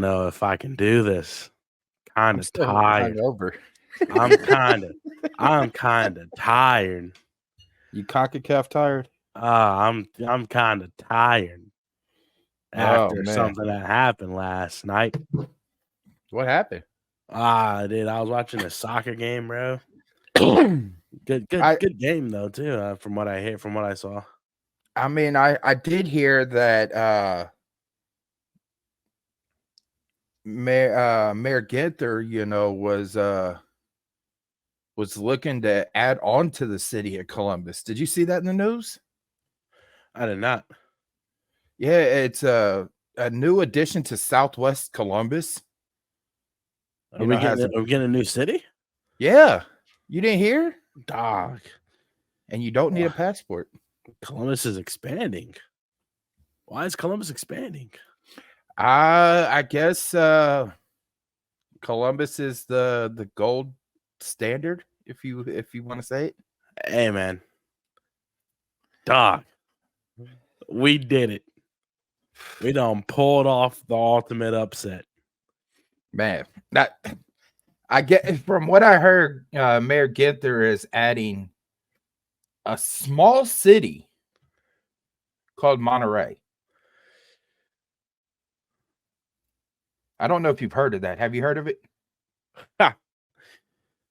know if I can do this. Kind I'm of still tired. hungover. I'm kind of tired. You CONCACAF tired? I'm kind of tired Oh after man, something that happened last night. what happened? Dude, I was watching a soccer game, bro. Good I game though too. From what I hear, from what I saw. I mean, I did hear that Mayor Ginther, was looking to add on to the city of Columbus. Did you see that in the news? I did not. Yeah, it's a new addition to Southwest Columbus. Are we getting a new city? Yeah, you didn't hear? Dog. And you don't need a passport. Columbus is expanding. Why is Columbus expanding? I guess Columbus is the gold standard, if you want to say it. Hey man. Dog. We did it. We done pulled off the ultimate upset. Man, that I get from what I heard, Mayor Ginther is adding a small city called Monterrey. I don't know if you've heard of that. Have you heard of it? Ha.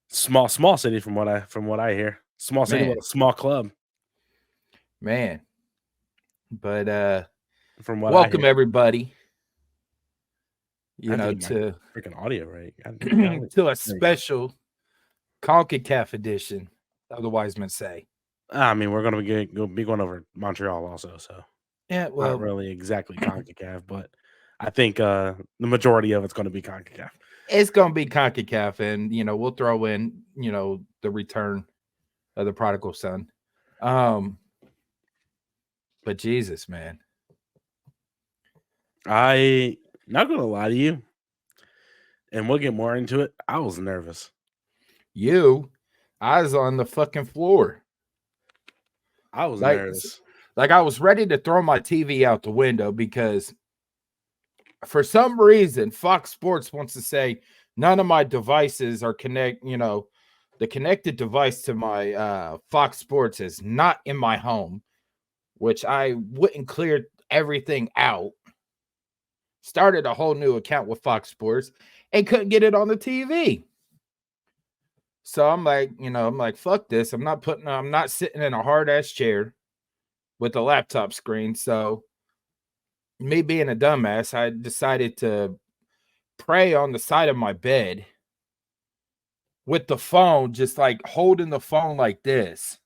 Small city from what I hear. Small city with a small club. Man. But from what welcome everybody. To freaking audio right to a special Concacaf edition of the Wisemen say. I mean, we're gonna be going over Montreal also, so yeah, well, not really exactly Concacaf, but I think the majority of it's going to be Concacaf. It's going to be Concacaf, and we'll throw in the return of the prodigal son. But Jesus, man, I not gonna lie to you, and we'll get more into it. I was nervous. I was on the fucking floor. I was nervous. Like I was ready to throw my TV out the window because for some reason Fox Sports wants to say none of my devices are the connected device to my Fox Sports is not in my home, which I wouldn't clear everything out. Started a whole new account with Fox Sports and couldn't get it on the TV. So I'm like, fuck this. I'm not sitting in a hard ass chair with a laptop screen. So me being a dumbass, I decided to pray on the side of my bed with the phone, just like holding the phone like this.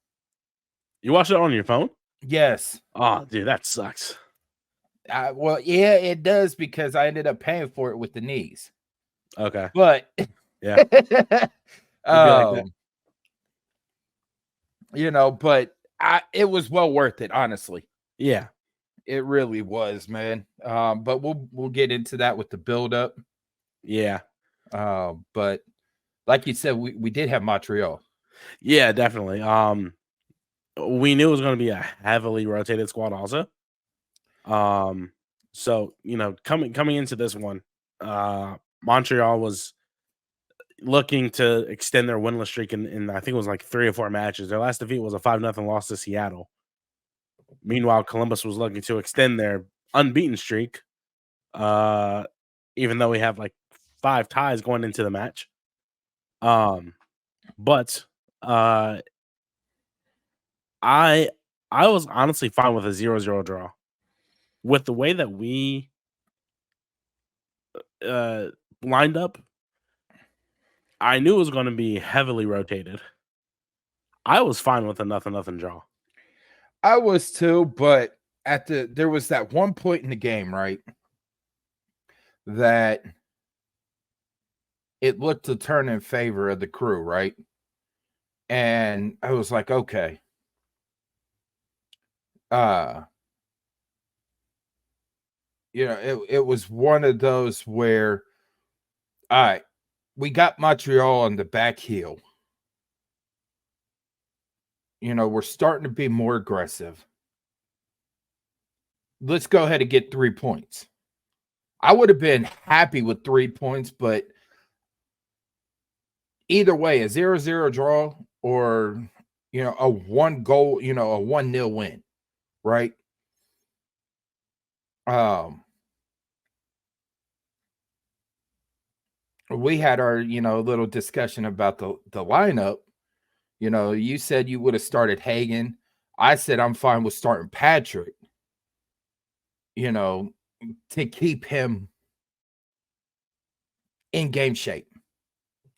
You watched it on your phone? Yes. Oh, dude, that sucks. Well, yeah, it does because I ended up paying for it with the knees. Okay. But yeah. But it was well worth it, honestly. Yeah. It really was, man. But we'll get into that with the build up. Yeah. But like you said, we did have Montreal. Yeah, definitely. We knew it was going to be a heavily rotated squad also. So, coming into this one, Montreal was looking to extend their winless streak in I think it was like 3 or 4 matches. Their last defeat was a 5-0 loss to Seattle. Meanwhile, Columbus was looking to extend their unbeaten streak, even though we have like 5 ties going into the match. But I was honestly fine with a 0-0 draw. With the way that we lined up, I knew it was going to be heavily rotated. I was fine with a 0-0 draw. I was too, but there was that one point in the game, right, that it looked to turn in favor of the Crew, right? And I was like, okay. It was one of those where, all right, we got Montreal on the back heel. We're starting to be more aggressive. Let's go ahead and get 3 points. I would have been happy with 3 points, but either way, a 0-0 draw or, a 1-goal, a 1-0 win, right? We had our, little discussion about the lineup. You said you would have started Hagen. I said I'm fine with starting Patrick, to keep him in game shape,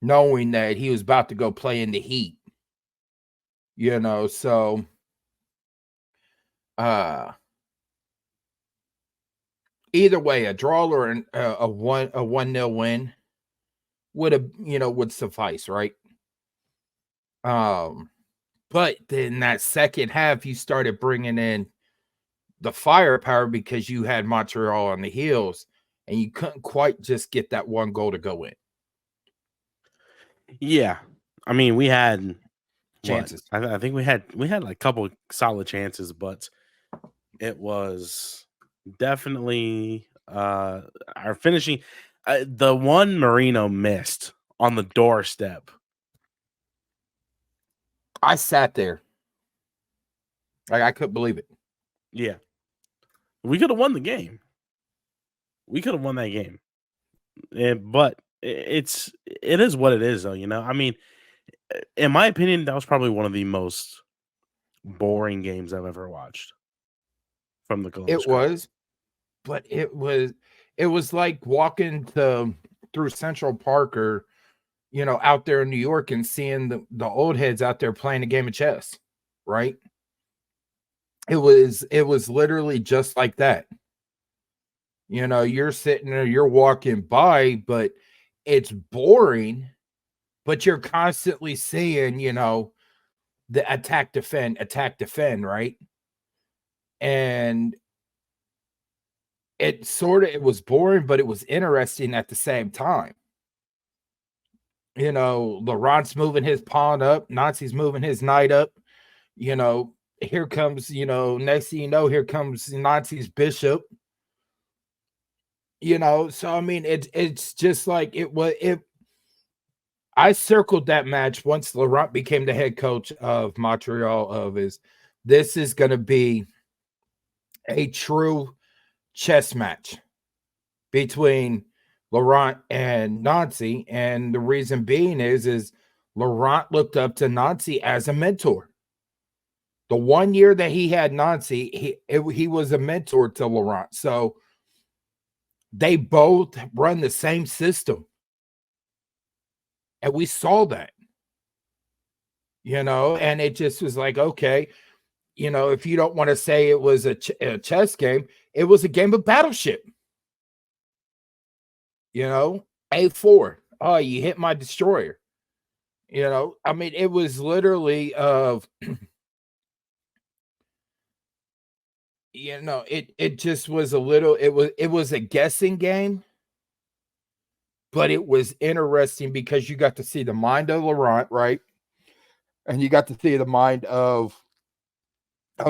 knowing that he was about to go play in the heat. So either way, a draw or a 1-0 win would suffice, right? But then that second half, you started bringing in the firepower because you had Montreal on the heels, and you couldn't quite just get that one goal to go in. Yeah, I mean, we had chances. I think we had like a couple solid chances, but it was definitely our finishing. The one Marino missed on the doorstep. I sat there. I couldn't believe it. Yeah. We could have won the game. We could have won that game. But it is what it is, though, I mean, in my opinion, that was probably one of the most boring games I've ever watched from the Columbus Crew. Was, but it was like walking through Central Park or, out there in New York and seeing the old heads out there playing a game of chess, right? It was literally just like that. You're sitting there, you're walking by, but it's boring, but you're constantly seeing, the attack, defend, right? And it was boring, but it was interesting at the same time. Laurent's moving his pawn up, Nazi's moving his knight up. Here comes, next thing you know, here comes Nazi's bishop. So I mean, it's just like I circled that match once Laurent became the head coach of Montreal. This is going to be a true chess match between Laurent and Nazi, and the reason being is Laurent looked up to Nazi as a mentor. The 1 year that he had Nazi, he was a mentor to Laurent. So they both run the same system. And we saw that, and it just was like, okay, if you don't want to say it was a chess game, it was a game of Battleship. A4. Oh, you hit my destroyer. I mean, it was literally it just was a little, it was a guessing game, but it was interesting because you got to see the mind of Laurent, right? And you got to see the mind of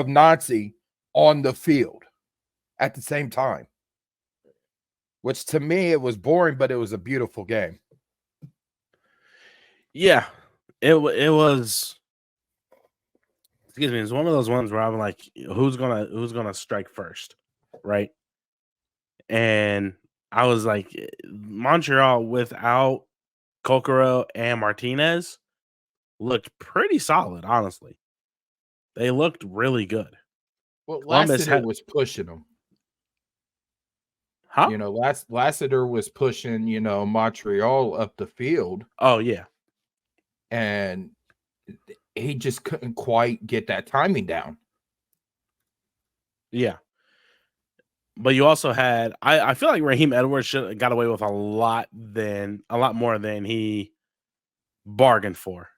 Nazi on the field at the same time, which to me, it was boring, but it was a beautiful game. Yeah, it was. Excuse me. It's one of those ones where I'm like, who's gonna strike first, right? And I was like, Montreal without Kokoro and Martinez looked pretty solid, honestly. They looked really good. Well, Lassiter was pushing them. Huh? Lassiter was pushing, Montreal up the field. Oh, yeah. And he just couldn't quite get that timing down. Yeah. But you also had, I feel like Raheem Edwards should have got away with a lot more than he bargained for.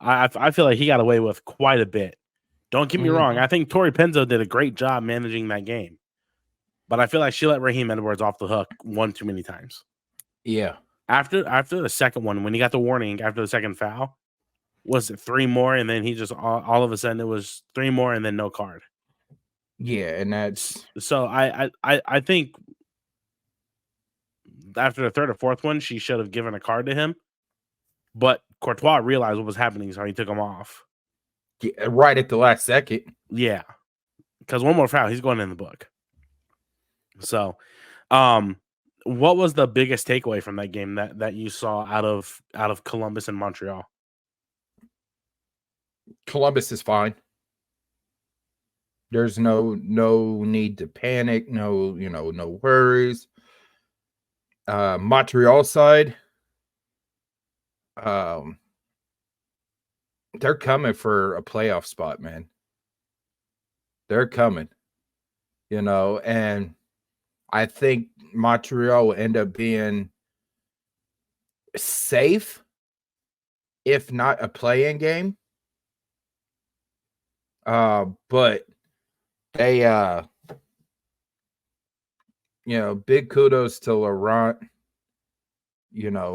I feel like he got away with quite a bit. Don't get me wrong. I think Tori Penzo did a great job managing that game. But I feel like she let Raheem Edwards off the hook one too many times. Yeah. After the second one, when he got the warning after the second foul, was it 3 more? And then he just all of a sudden it was 3 more and then no card. Yeah, and that's So I think after the third or fourth one, she should have given a card to him. But Courtois realized what was happening, so he took him off. right at the last second. Yeah, because one more foul, he's going in the book. So, what was the biggest takeaway from that game that you saw out of Columbus and Montreal? Columbus is fine. There's no need to panic. No, no worries. Montreal side, they're coming for a playoff spot, man. They're coming, and I think Montreal will end up being safe, if not a play-in game. But they, big kudos to Laurent,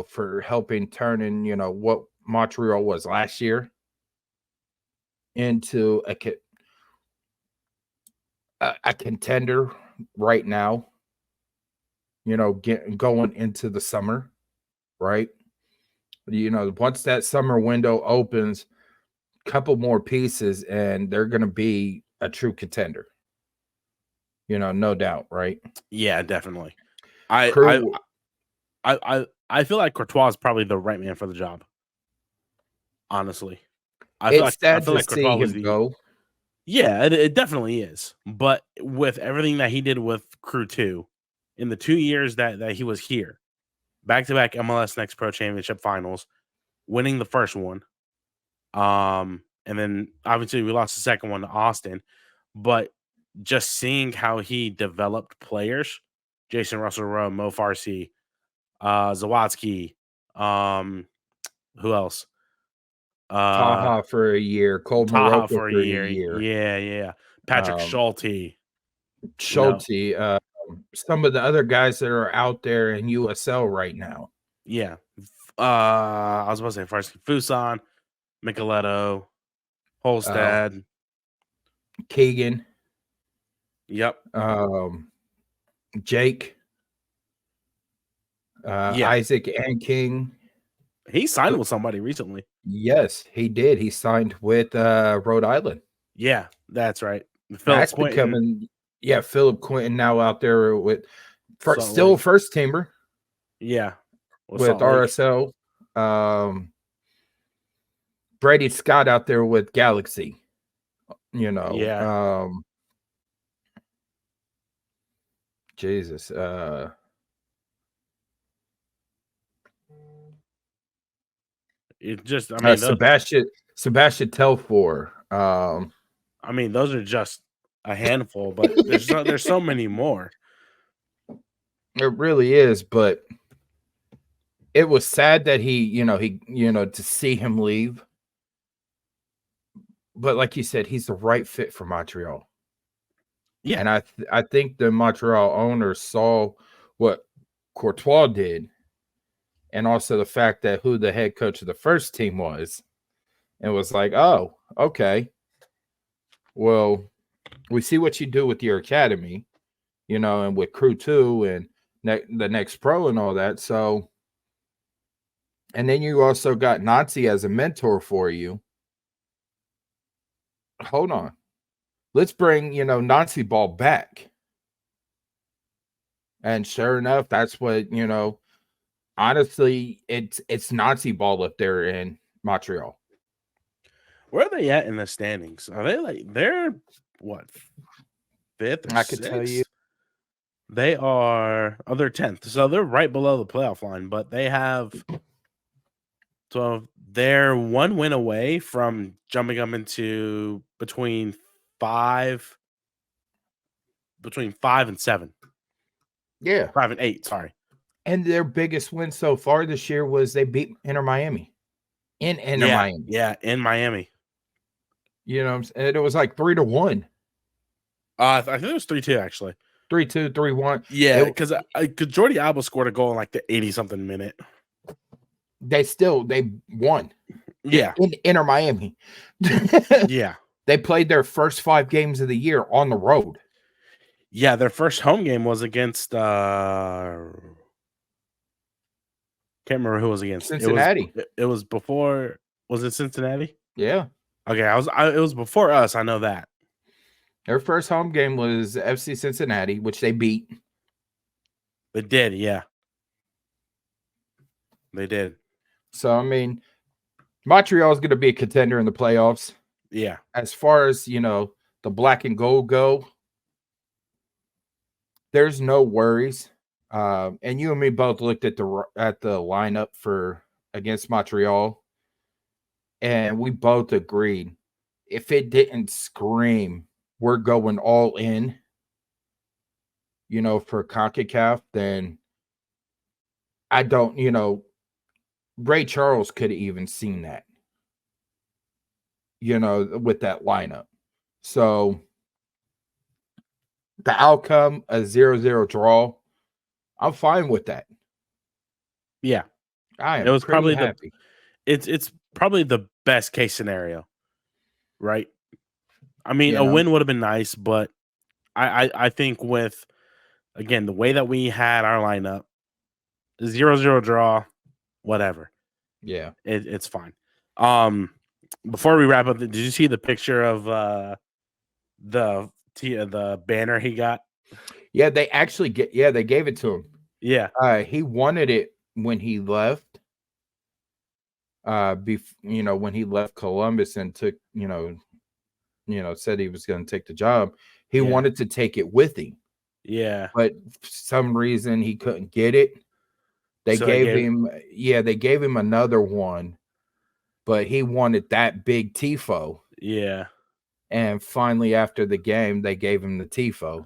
for helping turning, what Montreal was last year into a contender right now, going into the summer, right? Once that summer window opens, a couple more pieces and they're going to be a true contender. No doubt, right? Yeah, definitely. I feel like Courtois is probably the right man for the job. Honestly, I feel like Courtois was go. Yeah, it definitely is. But with everything that he did with Crew 2 in the 2 years that he was here, back-to-back MLS Next Pro Championship finals, winning the first one, and then obviously we lost the second one to Austin, but just seeing how he developed players, Jason Russell-Rowe, Mo Farsi, Zawadzki, who else? Taha for a year, Cole Taha Morocco for a year. Yeah. Patrick Schulte. Some of the other guys that are out there in USL right now. Yeah. I was about to say first Fuson, Micheletto, Holstad, Keegan. Yep. Jake. Isaac and King. He signed with somebody recently. Yes, he did. He signed with Rhode Island. Yeah, that's right. That's becoming Philip Quinton now out there with still a first teamer. Yeah. With RSL. Brady Scott out there with Galaxy. Yeah. Jesus. It just, I mean, Sebastian Telfor. I mean, those are just a handful, but there's so many more. It really is, but it was sad that he to see him leave. But like you said, he's the right fit for Montreal. Yeah, and I think the Montreal owners saw what Courtois did, and also the fact that who the head coach of the first team was, and was like, oh, okay, well, we see what you do with your academy, and with Crew 2 and the Next Pro and all that. So, and then you also got Nazi as a mentor for you. Hold on. Let's bring, Nazi ball back. And sure enough, that's what, honestly, it's Nazi ball up there in Montreal. Where are they at in the standings? Are they they're what, 5th or 6th? I could tell you. They are, they're 10th. So they're right below the playoff line, but they have, so they're one win away from jumping up into between 5 and 7. Yeah. 5 and 8, sorry. And their biggest win so far this year was they beat Miami. Miami. Yeah, in Miami. And it was like 3-1. I think it was 3-2 actually. 3-2, 3-1. Yeah, because Jordi Alba scored a goal in like the 80-something minute. They won. Yeah. In Miami. Yeah. They played their first 5 games of the year on the road. Yeah, their first home game was against can't remember who it was against. Cincinnati. It was before. Was it Cincinnati? Yeah. Okay, it was before us. I know that. Their first home game was FC Cincinnati, which they beat. They did, yeah. They did. So, I mean, Montreal is going to be a contender in the playoffs. Yeah. As far as, the black and gold go, there's no worries. And you and me both looked at the lineup for against Montreal, and we both agreed if it didn't scream we're going all in, for Concacaf, then I don't, Ray Charles could have even seen that, with that lineup. So the outcome, a 0-0 draw, I'm fine with that. Yeah. I am. It was probably happy. It's probably the best case scenario, right? I mean, a win would have been nice, but I think with, again, the way that we had our lineup, 0-0 draw, whatever. Yeah, it's fine. Before we wrap up, did you see the picture of the banner he got? Yeah, they actually they gave it to him. Yeah. He wanted it when he left. When he left Columbus and took, said he was going to take the job, he wanted to take it with him. Yeah. But for some reason he couldn't get it. They gave him another one, but he wanted that big tifo. Yeah. And finally, after the game, they gave him the tifo.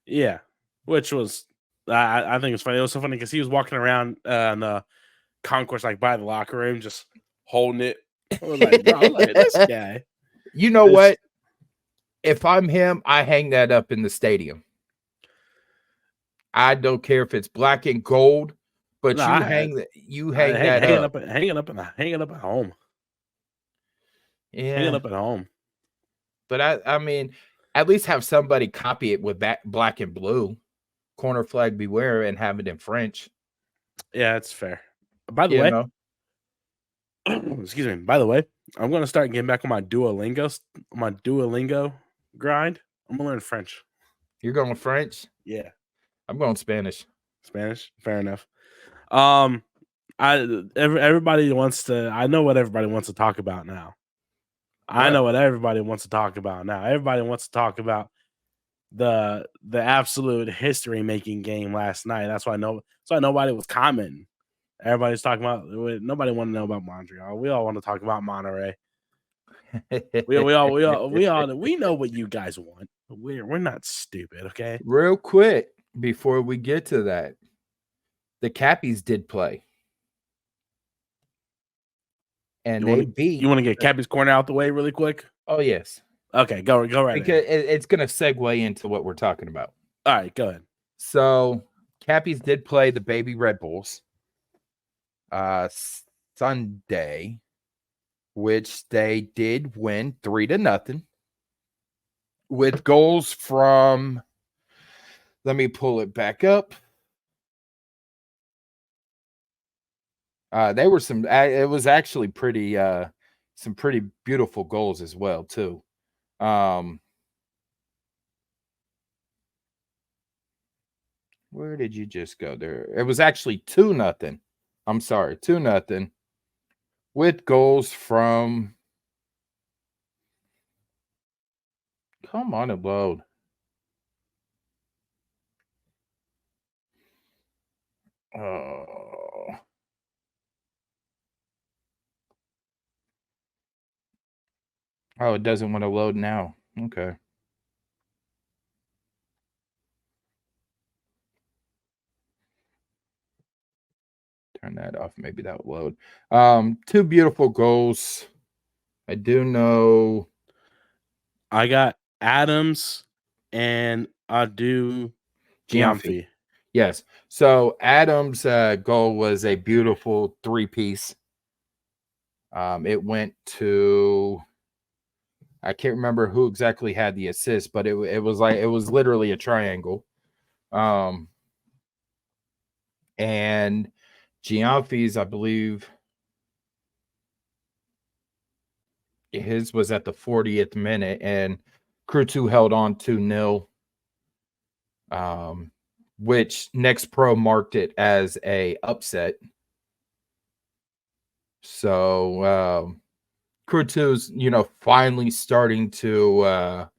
Yeah. Which was, I think it's funny. It was so funny because he was walking around in the concourse, like by the locker room, just holding it. I was like, bro, look at this guy. You know what? If I'm him, I hang that up in the stadium. I don't care if it's black and gold, but hang it up at home. Yeah, hang it up at home. But I mean, at least have somebody copy it with that black and blue, corner flag beware, and have it in French. Yeah, that's fair. By the way, excuse me. By the way, I'm going to start getting back on my Duolingo grind. I'm going to learn French. You're going French? Yeah. I'm going Spanish. Fair enough. Everybody wants to. I know what everybody wants to talk about now. Everybody wants to talk about the absolute history making game last night. That's why nobody was commenting. Everybody's talking about. Nobody want to know about Montreal. We all want to talk about Monterrey. we know what you guys want. We're not stupid, okay? Real quick before we get to that, the Cappies did play, and they beat. You want to get Cappy's corner out the way really quick? Oh yes. Okay, go right. Because it's going to segue into what we're talking about. All right, go ahead. So, Cappies did play the Baby Red Bulls Sunday, which they did win 3-0 with goals from. Let me pull it back up. They were it was actually pretty some pretty beautiful goals as well too. Where did you just go there? It was actually 2-0. I'm sorry, 2-0 with goals from. Come on and load. Oh, it doesn't want to load now. Okay. Turn that off. Maybe that will load. 2 beautiful goals. I do know. I got Adams and Adu Giamfi. Yes. So Adams' goal was a beautiful 3-piece. It went to I can't remember who exactly had the assist, but it was literally a triangle. And Gianfi's, I believe, his was at the 40th minute, and Crew 2 held on 2-0. Which Next Pro marked it as a upset. So Crew 2's, finally starting to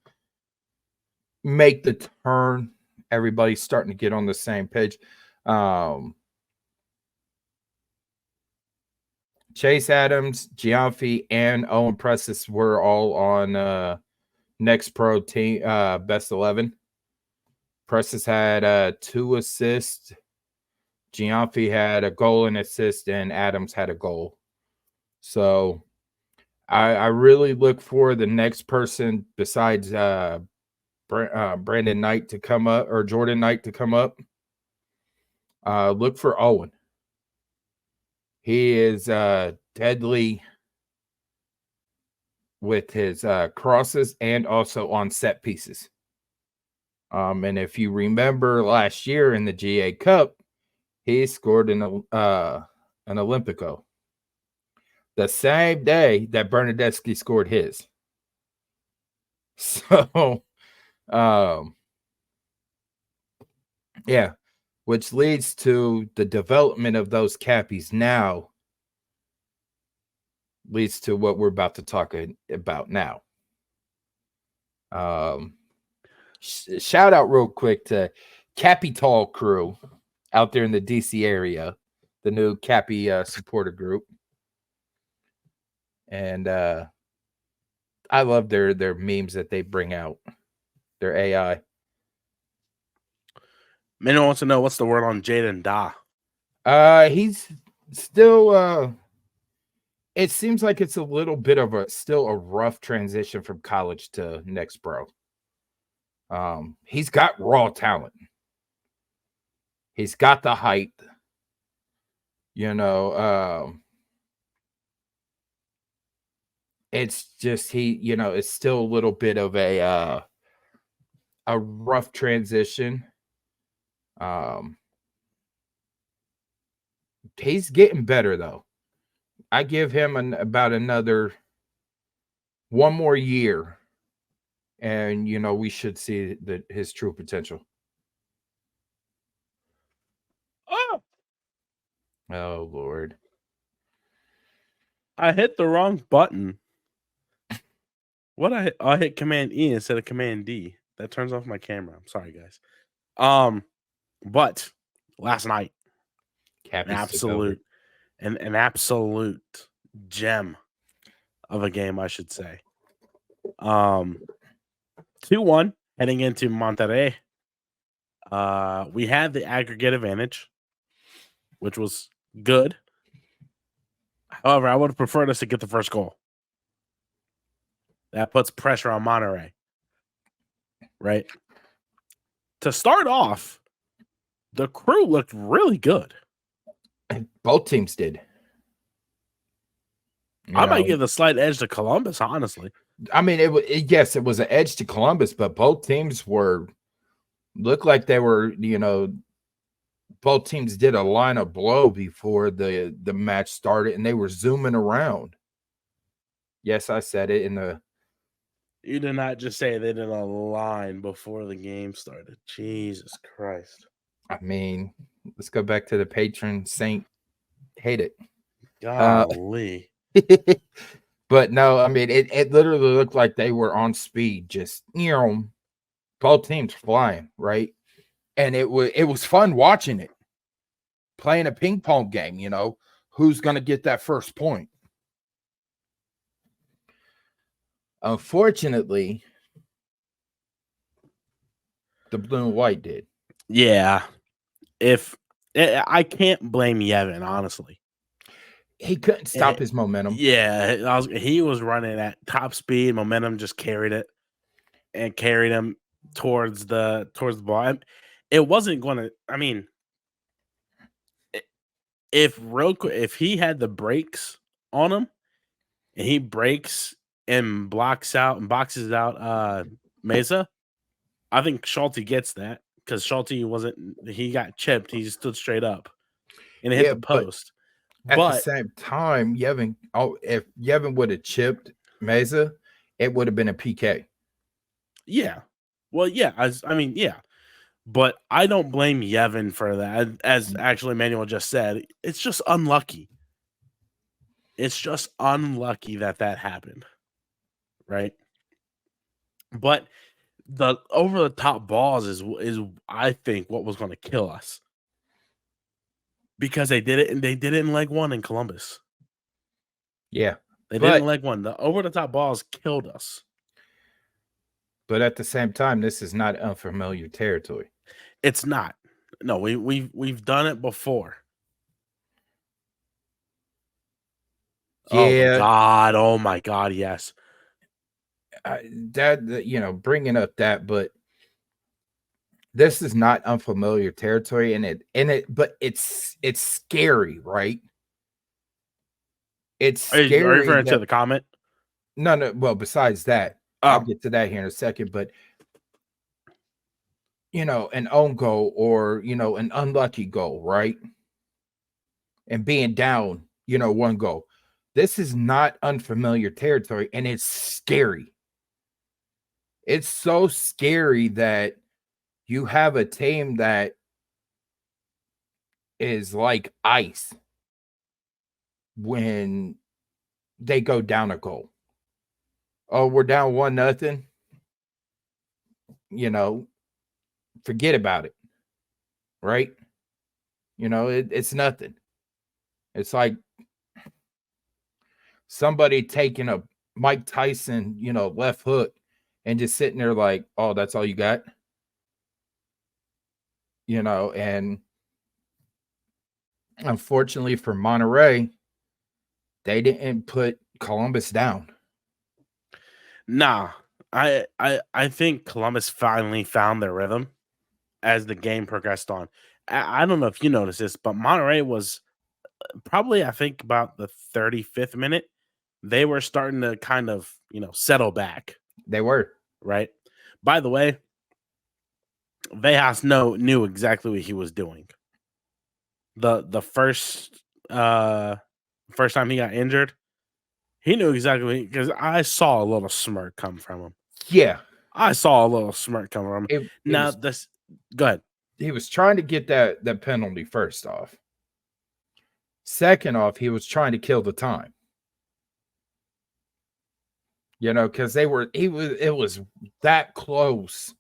make the turn. Everybody's starting to get on the same page. Chase Adams, Gianfi, and Owen Pressis were all on Next Pro team best 11. Pressis had 2 assists. Gianfi had a goal and assist, and Adams had a goal. So I really look for the next person besides Brandon Knight to come up, or Jordan Knight to come up. Look for Owen. He is deadly with his crosses and also on set pieces. And if you remember last year in the GA Cup, he scored an Olympico the same day that Bernadeschi scored his. So, yeah, which leads to the development of those cappies now, leads to what we're about to talk about now. Shout out real quick to Capital Crew out there in the DC area, the new Cappy supporter group. And I love their memes that they bring out, their AI. Minno wants to know what's the word on Jaden Da. He's still it seems like it's a little bit of still a rough transition from college to Next Pro. He's got raw talent. He's got the height. It's just it's still a little bit of a rough transition. He's getting better though. I give him about another 1 more year, and we should see his true potential. Oh Lord! I hit the wrong button. What I hit Command E instead of Command D. That turns off my camera. I'm sorry, guys. But last night, an absolute gem of a game, I should say. 2-1 heading into Monterrey. We had the aggregate advantage, which was good. However, I would have preferred us to get the first goal. That puts pressure on Monterrey, right? To start off, the Crew looked really good. Both teams did. I might give the slight edge to Columbus, honestly. I mean, yes, it was an edge to Columbus, but both teams looked like they were, both teams did a line of blow before the match started, and they were zooming around. Yes, I said it in the. You did not just say they did a line before the game started. Jesus Christ. I mean, let's go back to the patron saint. Hate it. Golly. But no, I mean, it literally looked like they were on speed, just, both teams flying, right? And it was fun watching it. Playing a ping pong game, who's going to get that first point? Unfortunately, the blue and white did. Yeah. I can't blame Yevon, honestly. He couldn't stop his momentum. Yeah, he was running at top speed. Momentum just carried it and carried him towards the ball. It wasn't going to. I mean, if he had the brakes on him and he breaks and boxes out Mesa, I think Schulte gets that because Schulte he got chipped. He stood straight up and it hit the post. At the same time, if Yevon would have chipped Mesa, it would have been a PK. Yeah. Well, yeah. I mean, yeah. But I don't blame Yevon for that. As actually Manuel just said, it's just unlucky. It's just unlucky that happened. Right? But the over the top balls is I think what was going to kill us. Because they did it, and they did it in leg 1 in Columbus. Yeah. They did it in leg 1. The over the top balls killed us. But at the same time, this is not unfamiliar territory. It's not. No, we've done it before. Yeah. Oh my God, yes. Bringing up that, but this is not unfamiliar territory, but it's scary, right? It's scary. Are you referring to the comment? No. Well, besides that, I'll get to that here in a second, but an own goal or an unlucky goal, right? And being down, 1 goal. This is not unfamiliar territory, and it's scary. It's so scary that you have a team that is like ice when they go down a goal. Oh, we're down 1-0. Forget about it. Right? It's nothing. It's like somebody taking a Mike Tyson, left hook and just sitting there like, oh, that's all you got? And unfortunately for Monterrey, they didn't put Columbus down. Nah, I think Columbus finally found their rhythm as the game progressed on. I don't know if you noticed this, but Monterrey was probably, I think, about the 35th minute. They were starting to kind of, settle back. They were. Right? By the way, Vejas knew exactly what he was doing. The first time he got injured, he knew exactly because I saw a little smirk come from him. Yeah. I saw a little smirk come from him. Go ahead. He was trying to get that penalty first off. Second off, he was trying to kill the time. Because it was that close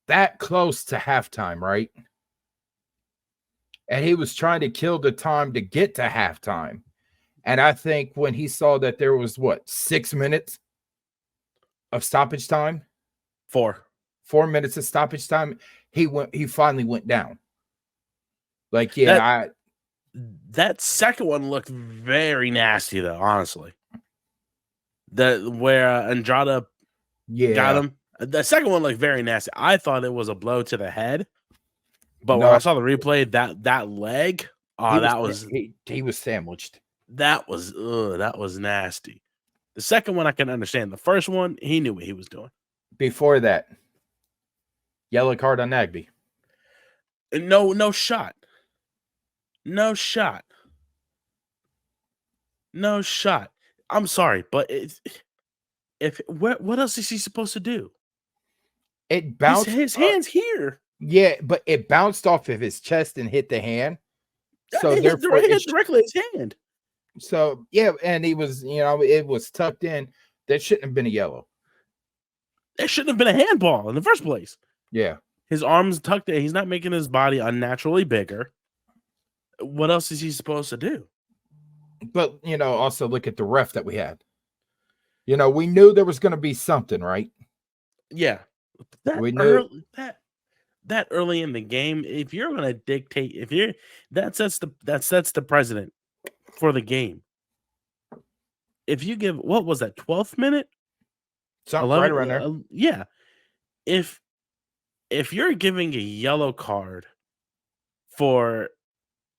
to halftime, right? And he was trying to kill the time to get to halftime. And I think when he saw that there was 6 minutes of stoppage time, 4 minutes of stoppage time, he finally went down. Like, that second one looked very nasty though, honestly. Where Andrada got him. The second one looked very nasty. I thought it was a blow to the head, but when I saw the replay, that leg, he was sandwiched. That was nasty. The second one I can understand. The first one, he knew what he was doing. Before that, yellow card on NYRBII. No shot. No shot. No shot. I'm sorry, but what else is he supposed to do? It bounced his hands here. Yeah, but it bounced off of his chest and hit the hand. So therefore, it hit directly his hand. So yeah, and he was, it was tucked in. That shouldn't have been a yellow. That shouldn't have been a handball in the first place. Yeah, his arms tucked in. He's not making his body unnaturally bigger. What else is he supposed to do? But, also look at the ref that we had. We knew there was going to be something, right? Yeah. That early in the game, if you're going to dictate, that sets the precedent for the game. If you give, what was that, 12th minute? Something 11, right around there. Yeah. If you're giving a yellow card for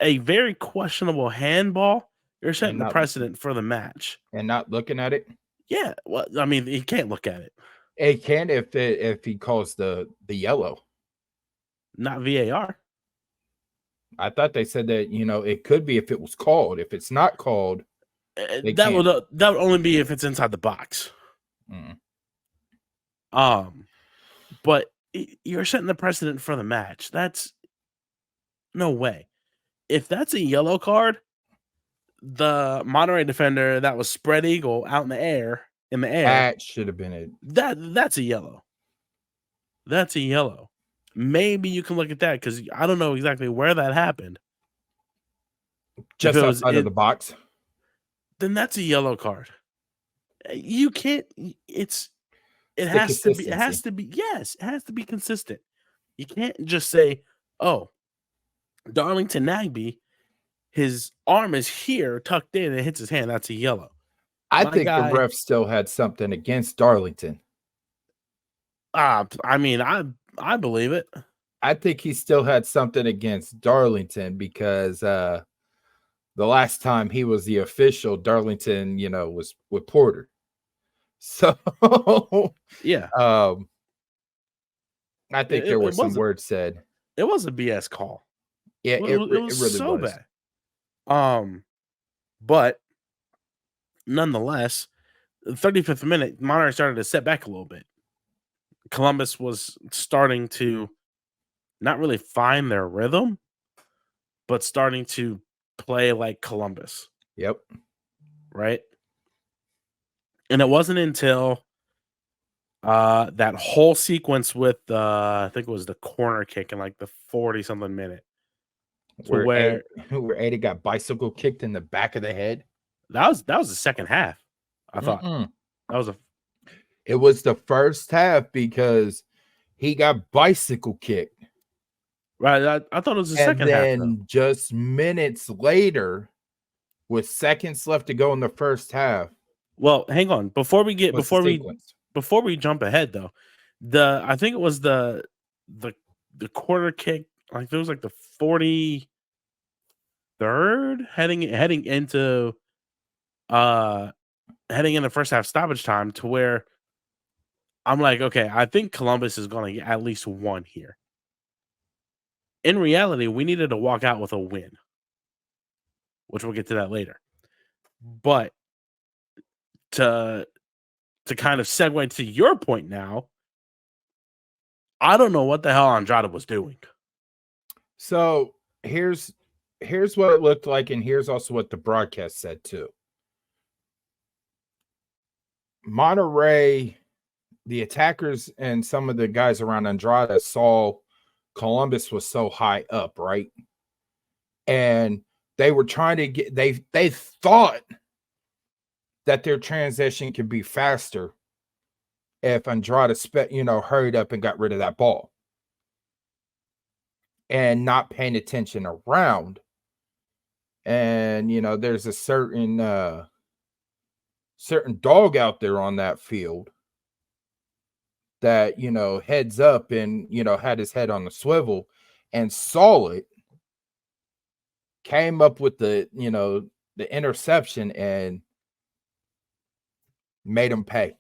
a very questionable handball, you're setting the precedent for the match. And not looking at it? Yeah, well, I mean, he can't look at it. It can if he calls the yellow. Not VAR. I thought they said that it could be if it was called. If it's not called, they That can't. would only be if it's inside the box. Mm. But you're setting the precedent for the match. That's no way. If that's a yellow card, the Monterrey defender that was spread eagle out in the air, That should have been it. That's a yellow. That's a yellow. Maybe you can look at that because I don't know exactly where that happened. Just outside of the box. Then that's a yellow card. You can't. It has to be. It has to be. Yes, it has to be consistent. You can't just say, "Oh, Darlington Nagbe, his arm is here, tucked in, and it hits his hand. That's a yellow." I think the ref still had something against Darlington. I mean, I believe it. I think he still had something against Darlington because the last time he was the official, Darlington, was with Porter. So yeah, I think there were some words said. It was a BS call. Yeah, it really so was bad. But nonetheless, the 35th minute, Monterrey started to set back a little bit. Columbus was starting to not really find their rhythm, but starting to play like Columbus. Yep. Right. And it wasn't until that whole sequence with I think it was the corner kick in like the 40-something minute. Where Ada got bicycle kicked in the back of the head. That was the second half. I thought it was the first half because he got bicycle kicked. Right. I thought it was the second half. And then just minutes later, with seconds left to go in the first half. Well, hang on. Before we jump ahead though, I think it was the corner kick. Like there was like the 43rd heading into first half stoppage time to where I'm like, okay, I think Columbus is going to get at least one here. In reality, we needed to walk out with a win, which we'll get to that later. But to kind of segue to your point now, I don't know what the hell Andrade was doing. So here's what it looked like, and here's also what the broadcast said too. Monterrey, the attackers and some of the guys around Andrade saw Columbus was so high up, right? And they were trying to get they thought that their transition could be faster if Andrade hurried up and got rid of that ball. And not paying attention around. And there's a certain dog out there on that field that heads up and had his head on the swivel and saw it, came up with the interception and made him pay.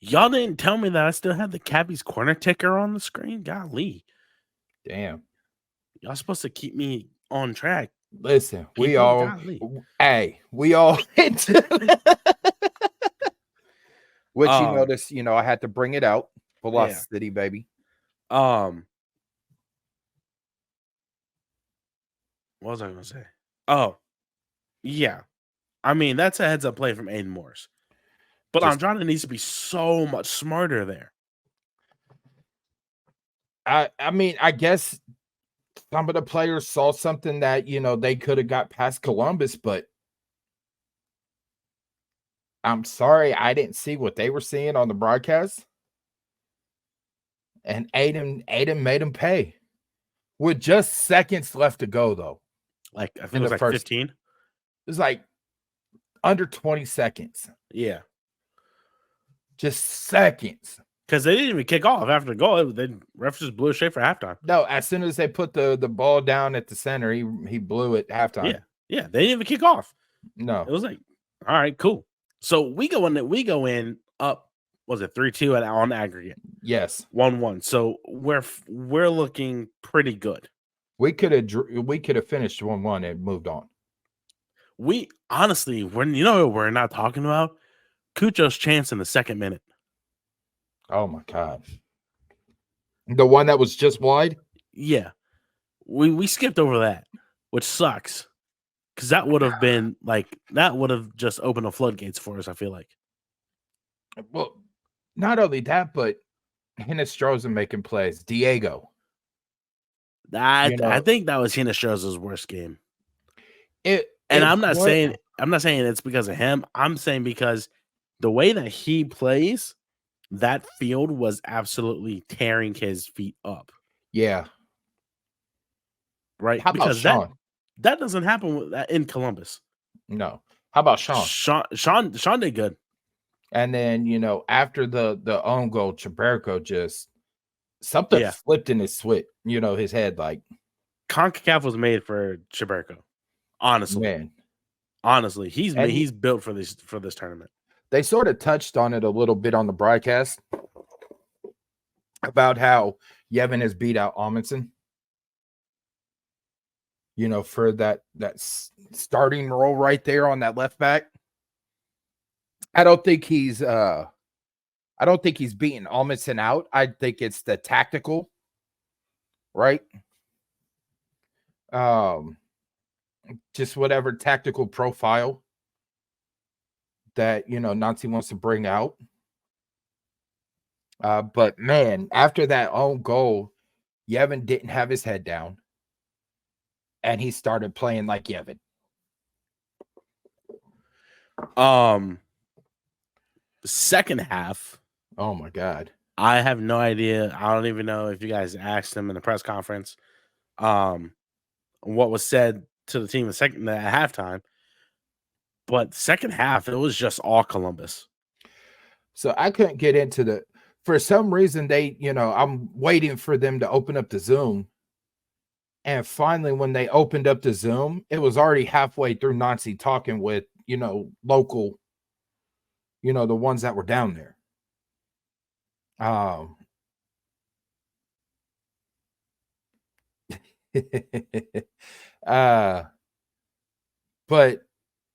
Y'all didn't tell me that I still had the Cappy's corner ticker on the screen. Golly. Damn. Y'all supposed to keep me on track. Listen, we all into which you notice, I had to bring it out. Velocity, baby. What was I gonna say? Oh, yeah. I mean, that's a heads-up play from Aiden Morris. But Andrade needs to be so much smarter there. I mean, I guess some of the players saw something that, they could have got past Columbus, but I'm sorry, I didn't see what they were seeing on the broadcast. And Aiden made him pay with just seconds left to go, though. Like, I think it was like 15. It was like under 20 seconds. Yeah. Just seconds. Because they didn't even kick off after the goal. The ref just blew it straight for halftime. No, as soon as they put the ball down at the center, he blew it halftime. Yeah. They didn't even kick off. No. It was like, all right, cool. So we go in up, was it 3-2 on aggregate? Yes. 1-1. So we're looking pretty good. We could have finished 1-1 and moved on. We honestly, when you know what we're not talking about, Cucho's chance in the second minute. Oh my God. The one that was just wide? Yeah. We skipped over that, which sucks. Because that would have been that would have just opened the floodgates for us, I feel like. Well, not only that, but Hinestroza making plays. Diego. I think that was Hinestroza's worst game. I'm not saying it's because of him. I'm saying because the way that he plays, that field was absolutely tearing his feet up. Yeah. Right? How because about Sean? That doesn't happen in Columbus. No. How about Sean? Sean did good. And then, after the own goal, Chaberco just something flipped in his his head. Like Concacaf was made for Chaberco. Honestly. Man. Honestly, he's built for this tournament. They sort of touched on it a little bit on the broadcast about how Yevon has beat out Amundsen. For that starting role right there on that left back. I don't think he's beating Amundsen out. I think it's the tactical, right? Just whatever tactical profile that Nancy wants to bring out. But man, after that own goal, Yevon didn't have his head down. And he started playing like Yevon. The second half. Oh my God. I have no idea. I don't even know if you guys asked him in the press conference what was said to the team at halftime. But second half, it was just all Columbus. So I couldn't get into for some reason I'm waiting for them to open up the Zoom. And finally, when they opened up the Zoom, it was already halfway through Nancy talking with, local, the ones that were down there. But,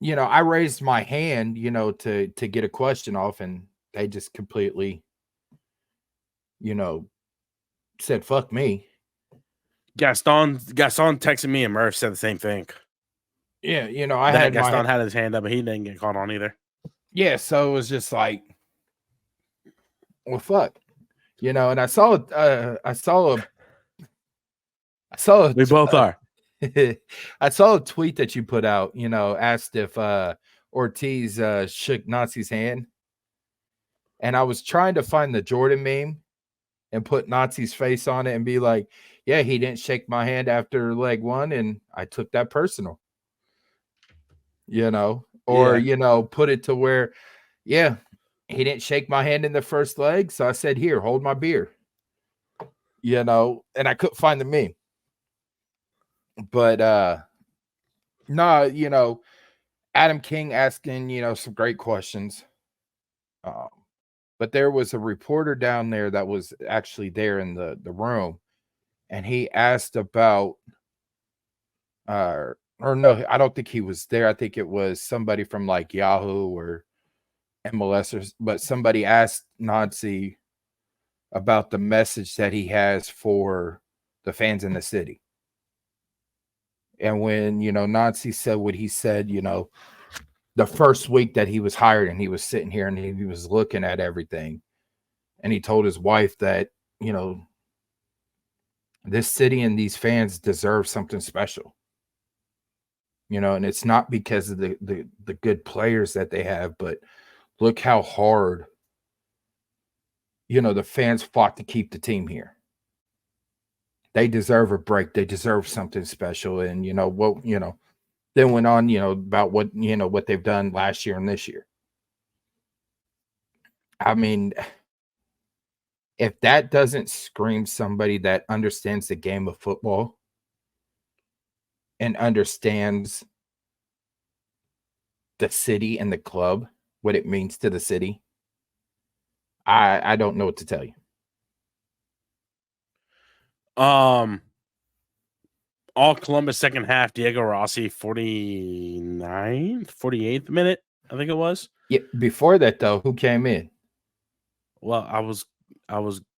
I raised my hand, to get a question off, and they just completely, said, fuck me. Gaston texted me and Murph said the same thing. Yeah, Gaston had his hand up, but he didn't get caught on either. Yeah, so it was just like, well, fuck, and I saw we both are. I saw a tweet that you put out, asked if Ortiz shook Nazi's hand, and I was trying to find the Jordan meme and put Nazi's face on it and be like, yeah, he didn't shake my hand after leg one, and I took that personal. Put it to where, yeah, he didn't shake my hand in the first leg, so I said, here, hold my beer. And I couldn't find the meme. But Adam King asking, some great questions. But there was a reporter down there that was actually there in the room, and he asked about or no, I don't think he was there. I think it was somebody from like Yahoo or MLS, but somebody asked Nazi about the message that he has for the fans in the city. And when, Nazi said what he said, the first week that he was hired and he was sitting here and he was looking at everything, and he told his wife that, this city and these fans deserve something special. And it's not because of the good players that they have, but look how hard, the fans fought to keep the team here. They deserve a break. They deserve something special. And, then went on, about what they've done last year and this year. I mean, if that doesn't scream somebody that understands the game of football and understands the city and the club what it means to the city. I don't know what to tell you. All Columbus second half, Diego Rossi, 48th minute, I think it was. Yeah, before that though, who came in? Well, I was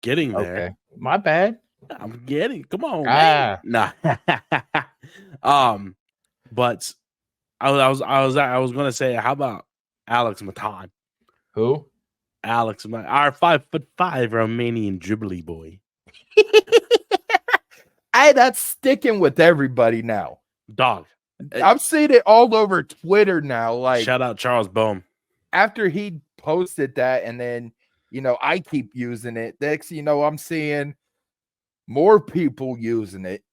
getting there. Okay, my bad. I'm getting. Come on, man. Nah. But I was gonna say, how about Alex Matan? Who? Alex, our 5'5" Romanian dribbly boy. That's sticking with everybody now. Dog. I've seen it all over Twitter now. Like, shout out Charles Bohm. After he posted that, and then I keep using it. Next, I'm seeing more people using it.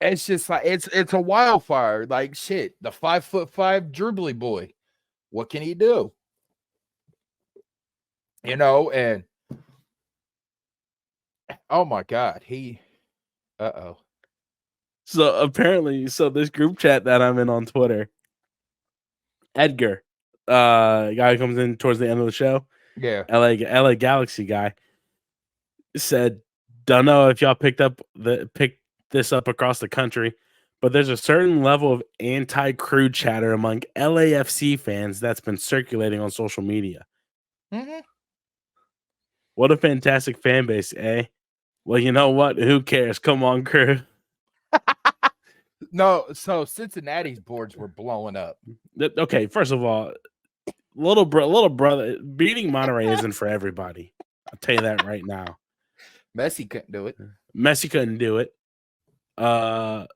It's just like it's a wildfire. Like shit, the 5'5" dribbly boy. What can he do? And oh my god, So apparently, this group chat that I'm in on Twitter, Edgar, guy who comes in towards the end of the show, yeah, LA Galaxy guy, said, "Don't know if y'all picked this up across the country, but there's a certain level of anti-crew chatter among LAFC fans that's been circulating on social media. Mm-hmm. What a fantastic fan base, eh? Well, you know what? Who cares? Come on, crew." No, so Cincinnati's boards were blowing up. Okay, first of all, little brother, beating Monterrey isn't for everybody. I'll tell you that right now. Messi couldn't do it. Messi couldn't do it. Lucho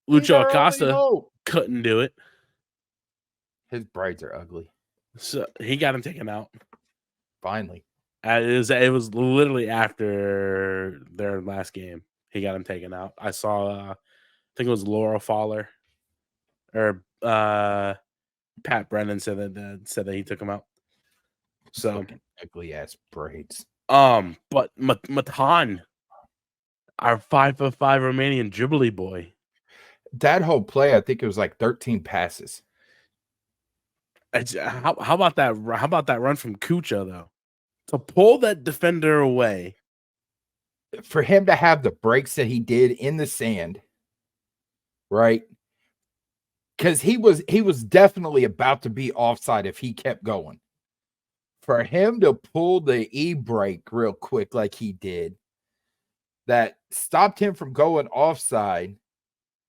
Acosta couldn't do it. His braids are ugly. So he got him taken out. Finally. It was literally after their last game. He got him taken out. I saw, I think it was Laura Fowler or Pat Brennan said that he took him out. So ugly ass braids. But Matan, our 5'5" Romanian dribbly boy. That whole play, I think it was like 13 passes. How about that? How about that run from Kucha though? To pull that defender away. For him to have the breaks that he did in the sand, right? Because he was definitely about to be offside if he kept going. For him to pull the e-brake real quick like he did, that stopped him from going offside,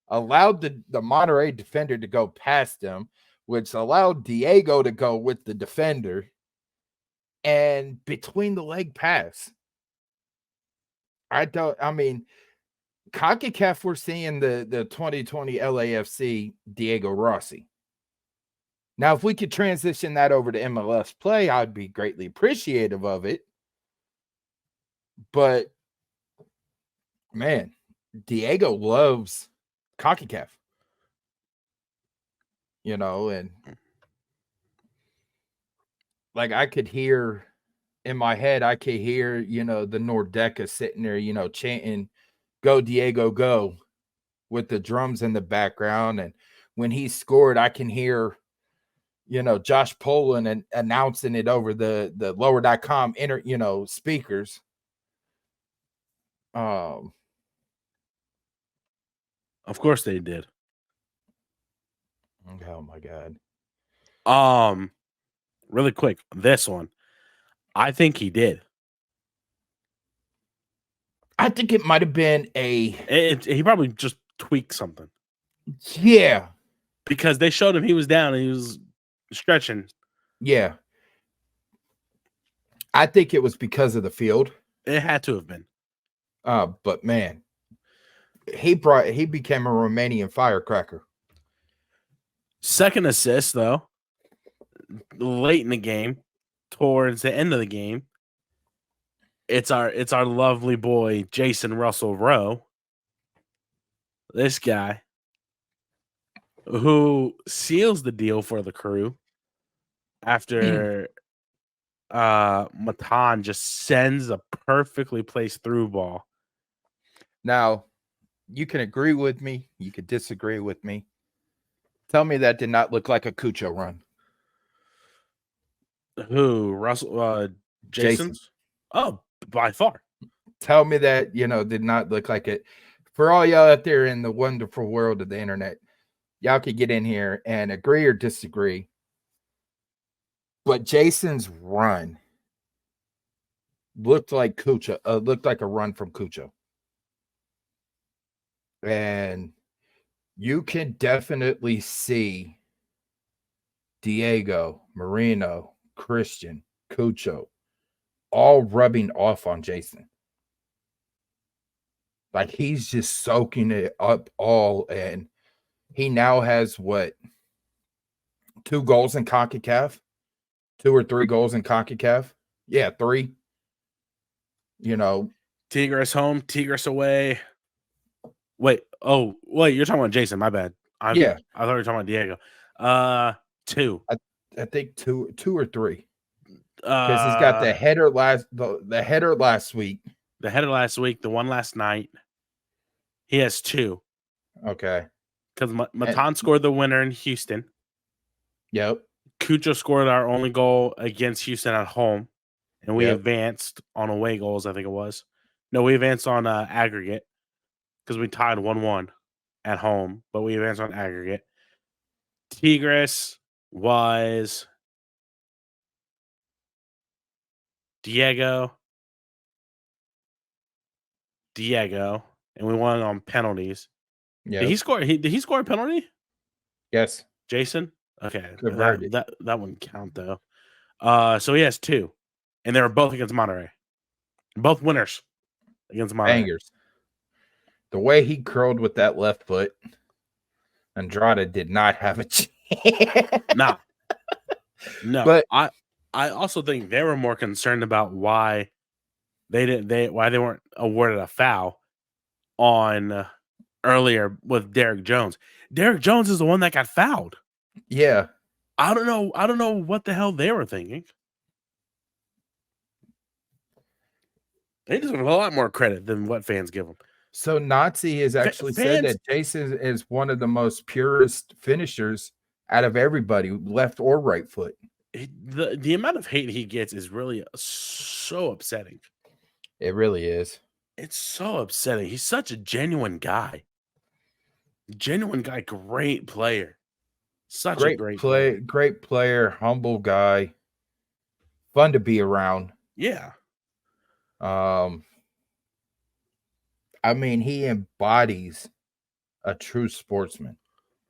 allowed the Monterrey defender to go past him, which allowed Diego to go with the defender, and between the leg pass. Concacaf, we're seeing the 2020 LAFC Diego Rossi. Now, if we could transition that over to MLS play, I'd be greatly appreciative of it. But, man, Diego loves Concacaf. And like I could hear in my head, the Nordeca sitting there, chanting, "Go, Diego, go," with the drums in the background. And when he scored, I can hear Josh Poland and announcing it over the lower.com speakers. Of course they did. Oh my god. Really quick, this one. I think he did. I think it might have been he probably just tweaked something. Yeah. Because they showed him he was down and he was stretching. Yeah. I think it was because of the field. It had to have been. But man, he became a Romanian firecracker. Second assist, though, late in the game, towards the end of the game. It's our lovely boy Jason Russell Rowe. This guy who seals the deal for the crew after Matan just sends a perfectly placed through ball. Now, you can agree with me. You could disagree with me. Tell me that did not look like a Cucho run. Who? Russell? Jason. Jason's? Oh, by far. Tell me that, did not look like it. For all y'all out there in the wonderful world of the internet, y'all could get in here and agree or disagree. But Jason's run looked like Cucho, looked like a run from Cucho. And you can definitely see Diego, Marino, Christian, Cucho all rubbing off on Jason. Like he's just soaking it up all. And he now has 2 goals in Concacaf? 2 or 3 goals in Concacaf? Yeah, 3. Tigres home, Tigres away. Wait, you're talking about Jason. My bad. Yeah. I thought you were talking about Diego. 2. I think 2 or 3. Because he's got the header the header last week. The header last week, the one last night. He has 2. Okay. Because Matan scored the winner in Houston. Yep. Cucho scored our only goal against Houston at home. And we advanced on away goals, I think it was. No, we advanced on aggregate. Because we tied 1-1 at home. But we advanced on aggregate. Tigres was Diego, and we won on penalties. Yeah. Did he score? Did he score a penalty? Yes. Jason? Okay. That wouldn't count though. So he has 2. And they were both against Monterrey. Both winners against Monterrey. Bangers. The way he curled with that left foot, Andrade did not have a chance. No. But I also think they were more concerned about why they weren't awarded a foul on earlier with Derek Jones. Derek Jones is the one that got fouled. Yeah. I don't know what the hell they were thinking. They deserve a lot more credit than what fans give them. So Nazi has actually said that Jason is one of the most purest finishers out of everybody, left or right foot. The amount of hate he gets is really so upsetting. It really is. It's so upsetting. He's such a genuine guy. Great player. Such a great player. Great player, humble guy. Fun to be around. Yeah. I mean, he embodies a true sportsman.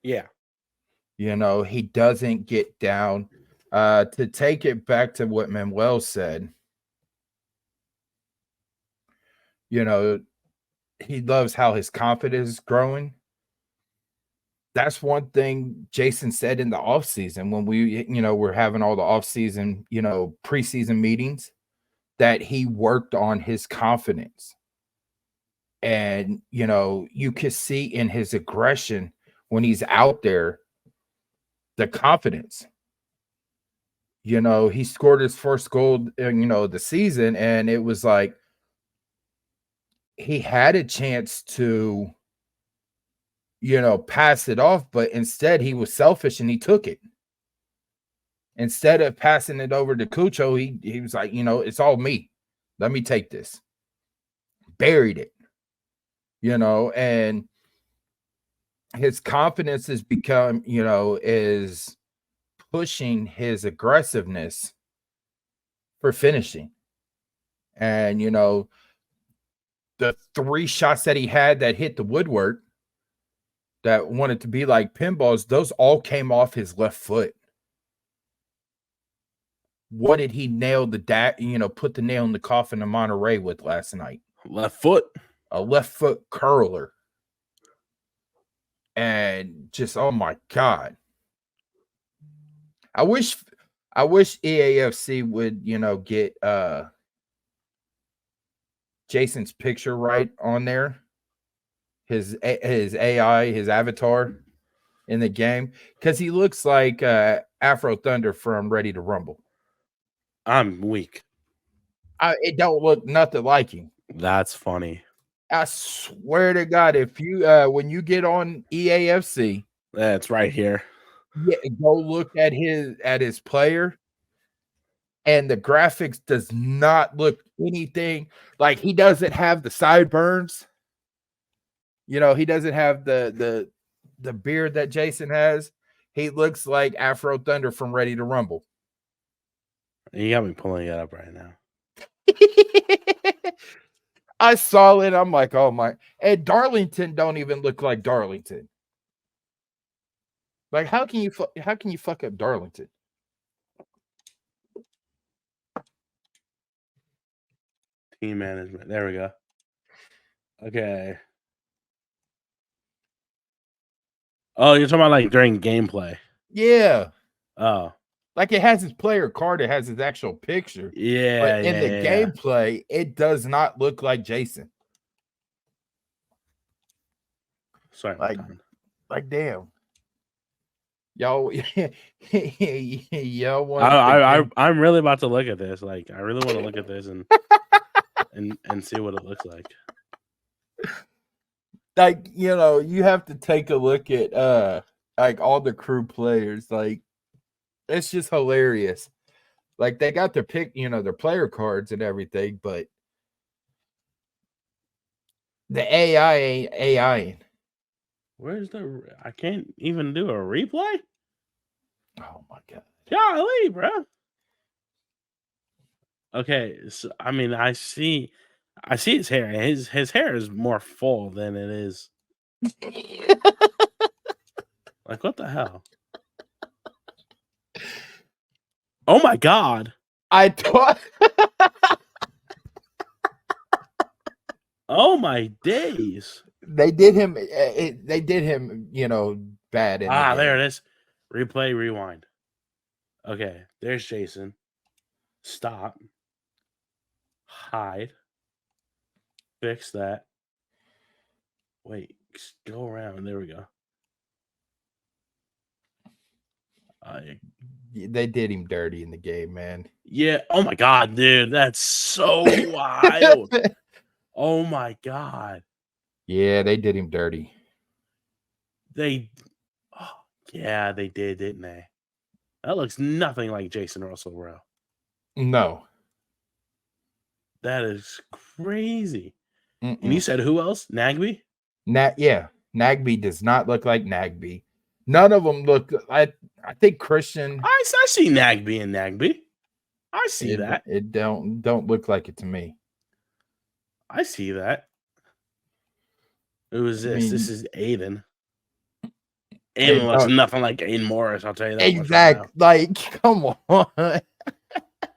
Yeah. He doesn't get down. To take it back to what Manuel said, he loves how his confidence is growing. That's one thing Jason said in the offseason when we, we're having all the offseason, preseason meetings, that he worked on his confidence. And, you could see in his aggression when he's out there, the confidence. He scored his first goal, the season, and it was like he had a chance to, pass it off, but instead he was selfish and he took it. Instead of passing it over to Cucho, he was like, it's all me. Let me take this. Buried it. And his confidence has become, is pushing his aggressiveness for finishing. And, the 3 shots that he had that hit the woodwork that wanted to be like pinballs, those all came off his left foot. What did he nail put the nail in the coffin of Monterrey with last night? Left foot. A left foot curler. And just, oh my God. I wish EAFC would, get Jason's picture right on there. His AI, his avatar in the game. Because he looks like Afro Thunder from Ready to Rumble. I'm weak. It don't look nothing like him. That's funny. I swear to God, if you when you get on EAFC, that's right here. Yeah, go look at his player. and the graphics does not look anything like he doesn't have the sideburns. You know, he doesn't have the beard that Jason has. He looks like Afro Thunder from Ready to Rumble. You got me pulling it up right now. I saw it. I'm like, oh my. And Darlington don't even look like Darlington. Like, how can you fuck up Darlington? Team management. There we go. Okay. Oh, you're talking about like during gameplay. Yeah. Oh. Like it has his player card, it has his actual picture. Yeah. But in the gameplay, it does not look like Jason. Sorry. Like damn. Y'all, y'all want I'm really about to look at this. Like, I really want to look at this and see what it looks like. Like, you know, you have to take a look at like all the crew players. Like, it's just hilarious. Like, they got their their player cards and everything, but the AI ain't AI. Where's I can't even do a replay? Oh my god. Golly, bro. Okay, so I mean, I see his hair. His hair is more full than it is. Like, what the hell? Oh my god. I thought oh my days. They did him, you know, bad. There it is. Replay, rewind. Okay, there's Jason. Stop. Hide. Fix that. Wait, go around. There we go. They did him dirty in the game, man. Yeah. Oh my god, dude. That's so wild. Oh my god. Yeah, they did him dirty. Yeah, they did, didn't they? That looks nothing like Jason Russell, bro. No. That is crazy. And you said who else? NYRBII? Yeah. NYRBII does not look like NYRBII. None of them look. I think Christian. I see NYRBII and NYRBII. I see that. It don't look like it to me. I see that. Who is this? This is Aiden. Aiden looks nothing like Aiden Morris, I'll tell you that. Exactly. Like, come on.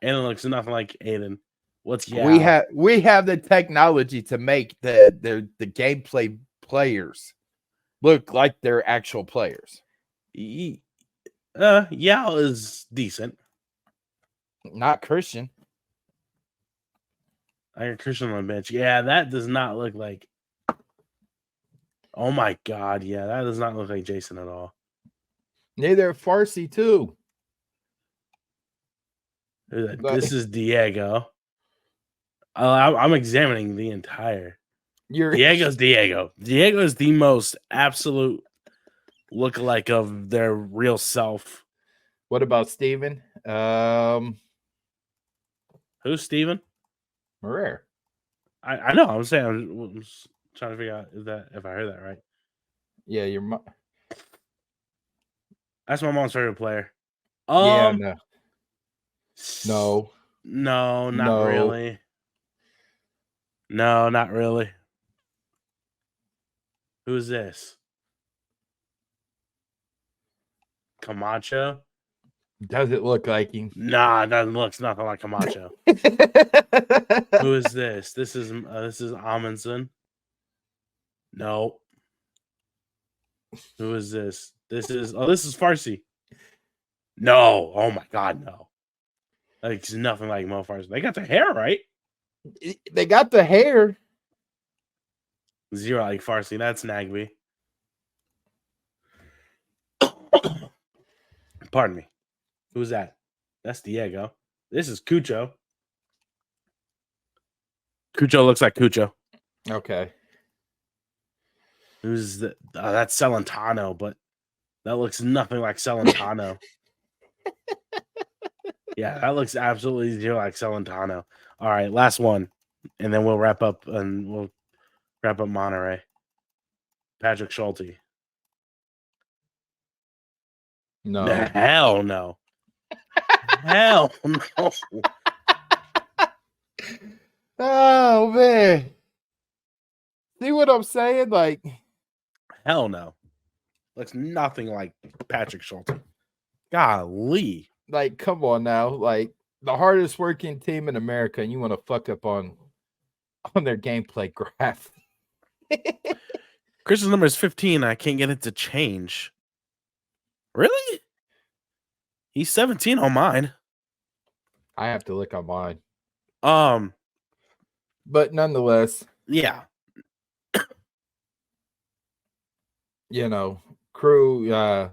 Aiden looks nothing like Aiden. We have the technology to make the gameplay players look like they're actual players. Yao is decent. Not Christian. I got Christian on the bench. Yeah, that does not look like. Oh my god, yeah, that does not look like Jason at all. Neither Farsi too. This is Diego. I'm examining the entire. Diego's Diego. Diego is the most absolute lookalike of their real self. What about Steven? Who's Steven? Montreal. I know. I'm saying. I'm trying to figure out if I heard that right. Yeah, that's my mom's favorite player. Yeah, no, not really. No, not really. Who's this? Camacho? Does it look like him? Nah, that looks nothing like Camacho. Who is this? This is Amundsen. No. Who is this? This is Farsi. No. Oh my god, no. Like nothing like Mo Farsi. They got the hair right. They got the hair. Zero like Farsi. That's NYRBII. Pardon me. Who's that? That's Diego. This is Cucho. Cucho looks like Cucho. Okay. Who's that? That's Celentano, but that looks nothing like Celentano. Yeah, that looks absolutely like Celentano. All right, last one, and then we'll wrap up Monterey. Patrick Schulte. No. Hell no. Hell no. Oh man. See what I'm saying? Like, Hell no. Looks nothing like Patrick Schulte. Golly. like, come on now. Like the hardest working team in America, and you want to fuck up on their gameplay graph. Chris's number is 15. I can't get it to change. Really? He's 17 on mine. I have to look on mine. But nonetheless, yeah. You know, crew,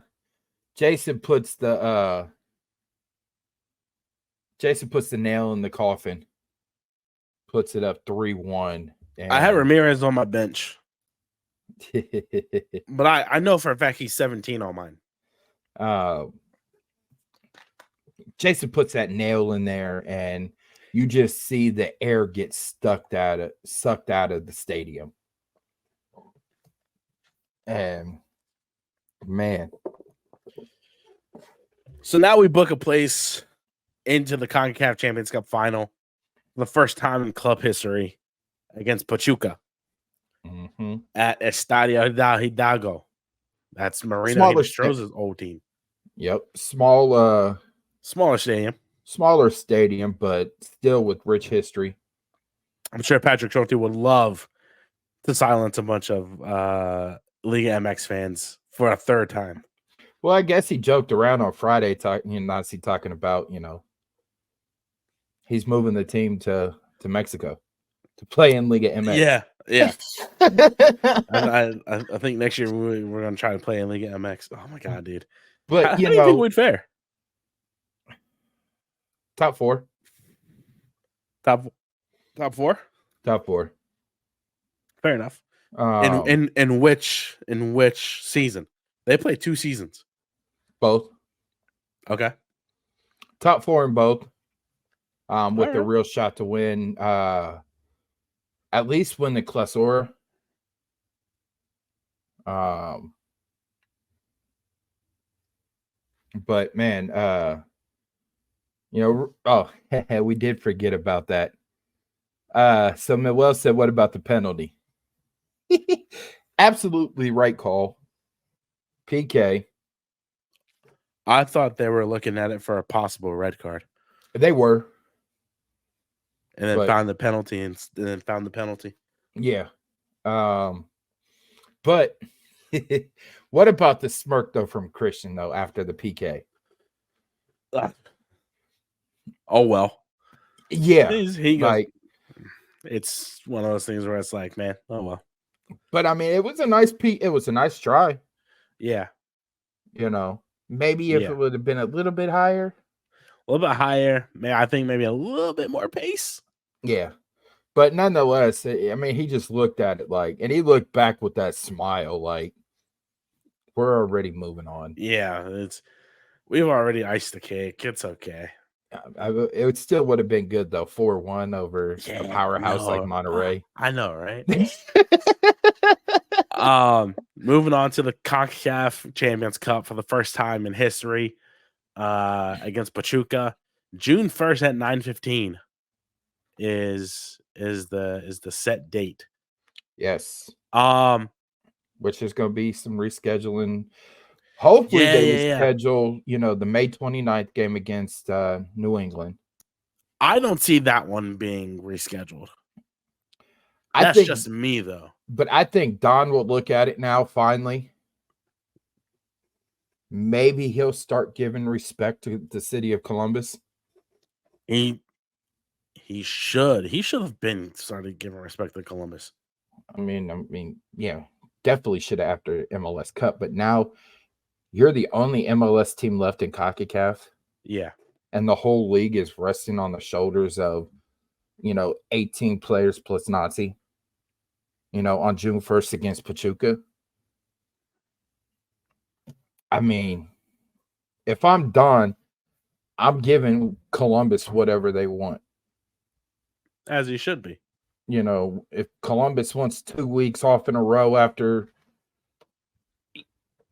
Jason puts the nail in the coffin, puts it up 3-1. I had Ramirez on my bench. But I know for a fact he's 17 on mine. Jason puts that nail in there, and you just see the air get sucked out of the stadium. And man. So now we book a place into the Concacaf Champions Cup final for the first time in club history against Pachuca at Estadio Hidalgo. That's Marino Hinostroza's old team. Yep. Smaller stadium, but still with rich history. I'm sure Patrick Schulte would love to silence a bunch of Liga MX fans for a third time. Well, I guess he joked around on Friday talking about, he's moving the team to Mexico to play in Liga MX. Yeah. I think next year we're gonna try to play in Liga MX. Oh my god, dude! But how do you think we'd fare? Top four. Top four. Fair enough. In which season? They play 2 seasons. Both. Okay. Top 4 in both. With the real shot to win. At least win the Clausura. But man, we did forget about that. So Manuel said, what about the penalty? Absolutely right call. PK. I thought they were looking at it for a possible red card. They were. And then found the penalty and then found the penalty. Yeah. But what about the smirk though from Christian though after the PK? Oh well. Yeah. He goes, it's one of those things where it's like, man, oh well. But I mean, it was a nice try. Yeah. Maybe if it would have been a little bit higher. A little bit higher. I think maybe a little bit more pace. Yeah. But nonetheless, I mean, he just looked at it and he looked back with that smile, like, we're already moving on. Yeah, we've already iced the cake. It's okay. It still would have been good though, 4-1 over a powerhouse like Monterrey. I know, right? Moving on to the Concacaf Champions Cup for the first time in history, against Pachuca, June 1st at 9:15 is the set date. Yes. Which is going to be some rescheduling. Hopefully they reschedule, the May 29th game against New England. I don't see that one being rescheduled. That's just me, though. But I think Don will look at it now, finally. Maybe he'll start giving respect to the city of Columbus. He should. He should have been started giving respect to Columbus. I mean, yeah, definitely should have after MLS Cup. But now you're the only MLS team left in CONCACAF. Yeah. And the whole league is resting on the shoulders of, 18 players plus Nazi, on June 1st against Pachuca. I mean, if I'm Don, I'm giving Columbus whatever they want. As he should be. You know, if Columbus wants 2 weeks off in a row after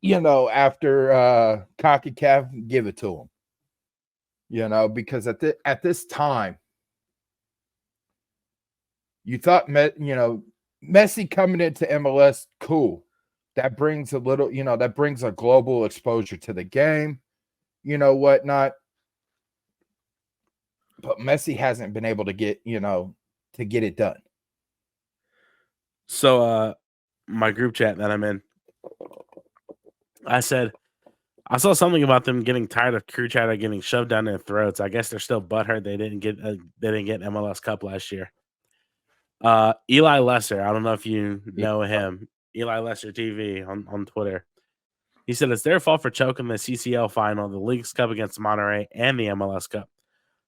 Concacaf, give it to them. You know, because at this time, you thought, Messi coming into MLS, cool. That brings a little, that brings a global exposure to the game, whatnot. But Messi hasn't been able to get, to get it done. So, my group chat that I'm in, I said, I saw something about them getting tired of crew chatter getting shoved down their throats. I guess they're still butthurt they didn't get MLS Cup last year. Eli Lesser, I don't know if you know him. Eli Lesser TV on Twitter. He said it's their fault for choking the CCL final, the League's Cup against Monterrey, and the MLS Cup.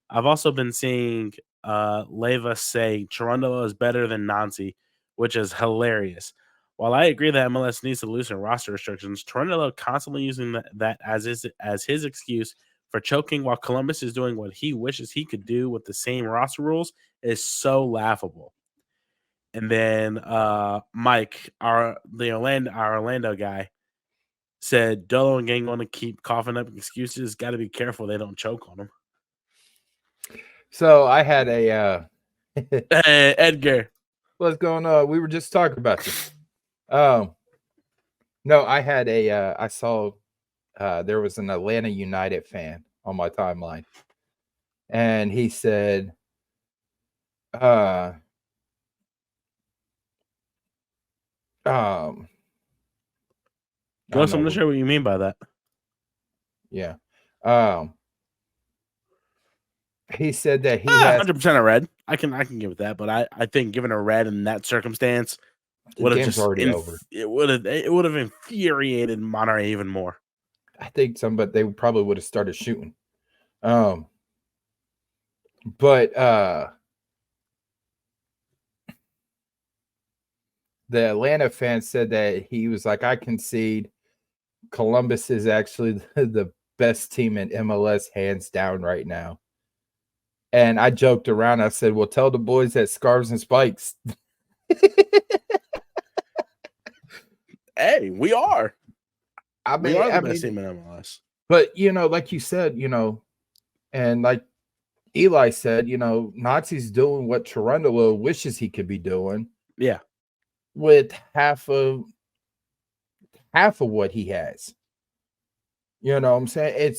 I've also been seeing Leva say Cherundolo is better than Nancy, which is hilarious. While I agree that MLS needs to loosen roster restrictions, Cherundolo constantly using that as his excuse for choking while Columbus is doing what he wishes he could do with the same roster rules is so laughable. And then Mike, our Orlando guy, said Dolo and gang want to keep coughing up excuses. Got to be careful they don't choke on him. So I had a Hey, Edgar. What's going on? We were just talking about this. No, I had I saw there was an Atlanta United fan on my timeline, and he said, I'm not sure what you mean by that. Yeah. He said that he has 100% a red. I can give it that, but I think given a red in that circumstance would have just already over. It would have infuriated Monterrey even more. I think they probably would have started shooting. But the Atlanta fan said that he was like, I concede Columbus is actually the best team in MLS hands down right now. And I joked around. I said, well, tell the boys at Scarves and Spikes. Hey, we are. We are the best team in MLS. But, like you said, and like Eli said, Nazi's doing what Cherundolo wishes he could be doing. Yeah. With half of what he has. You know what I'm saying?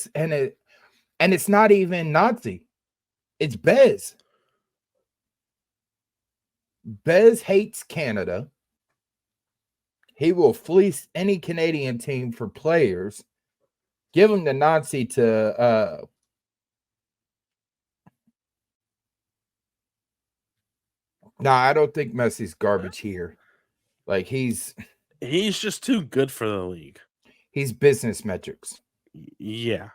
It's not even Nazi. It's Bez. Bez hates Canada. He will fleece any Canadian team for players. Give him the Nazi to I don't think Messi's garbage here. Like he's just too good for the league. He's business metrics. Yeah.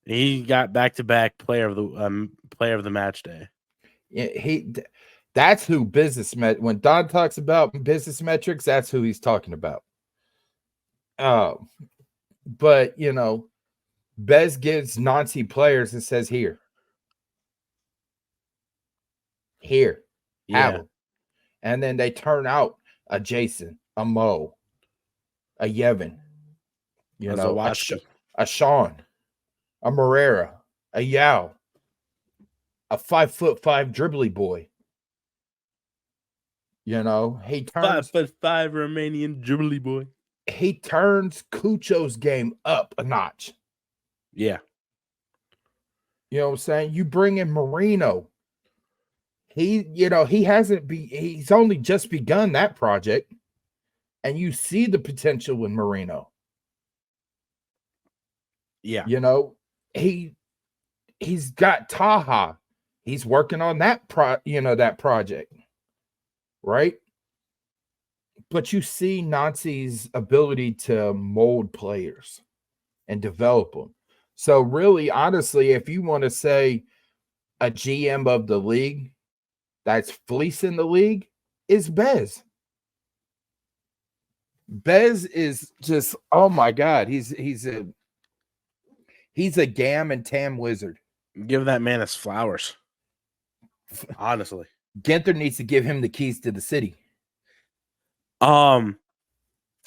He got back-to-back player of the match day. Yeah, that's who when Don talks about business metrics, that's who he's talking about. But Bez gives Nazi players and says, Here, have them. And then they turn out a Jason, a Mo, a Yevon, a Sean, a Morera, a Yao, a 5'5" dribbly boy. He turns 5'5" Romanian dribbly boy. He turns Cucho's game up a notch. Yeah. You know what I'm saying? You bring in Marino. He's only just begun that project, and you see the potential with Marino. Yeah. He's got Taha. He's working on that project. Right? But you see Nazi's ability to mold players and develop them. So really, honestly, if you want to say a GM of the league that's fleecing the league, is Bez. Bez is just, oh my God, he's He's a Gam and Tam wizard. Give that man his flowers. Honestly. Ginther needs to give him the keys to the city. I'm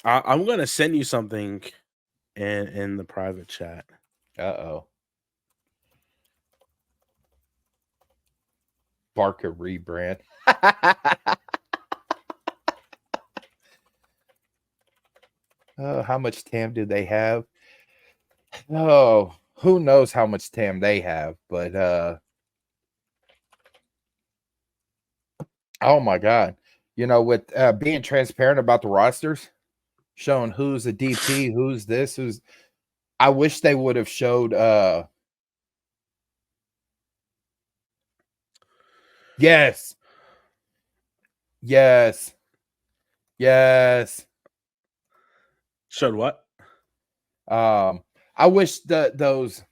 gonna send you something in the private chat. Uh-oh. Barker rebrand. Oh, how much TAM do they have? Oh, who knows how much TAM they have, but oh my God. You know, with being transparent about the rosters, showing who's a DP, who's this, who's I wish they would have showed yes. Yes. Yes. Showed what? I wish those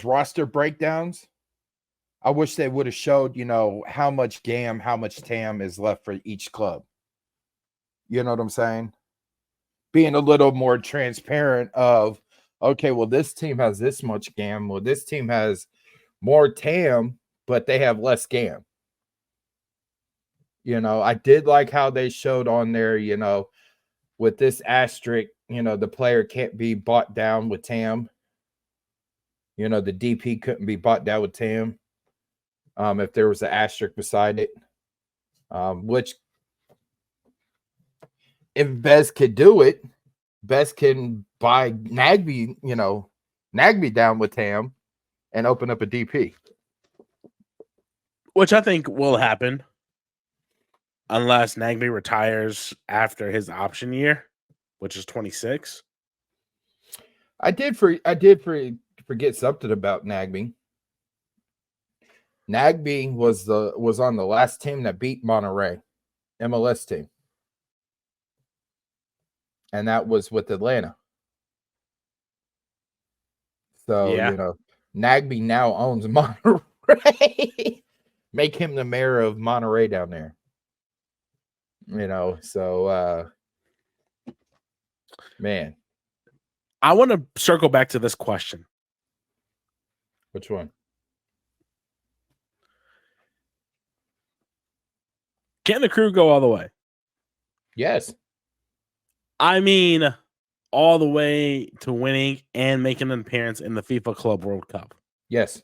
roster breakdowns, I wish they would have showed, you know, how much GAM, how much TAM is left for each club. You know what I'm saying? Being a little more transparent of, okay, well, this team has this much GAM. Well, this team has more TAM, but they have less GAM. You know, I did like how they showed on there, you know, with this asterisk, you know, the player can't be bought down with TAM. You know, the DP couldn't be bought down with TAM if there was an asterisk beside it. Which, if Bez could do it, Bez can buy NYRBII, you know, NYRBII down with TAM and open up a DP. Which I think will happen. Unless NYRBII retires after his option year, which is 26. I did forget something about NYRBII. NYRBII was on the last team that beat Monterrey, MLS team. And that was with Atlanta. So, yeah. You know, NYRBII now owns Monterrey. Make him the mayor of Monterrey down there. You know, so man. I want to circle back to this question. Which one? Can the crew go all the way? Yes. I mean, all the way to winning and making an appearance in the FIFA Club World Cup. Yes.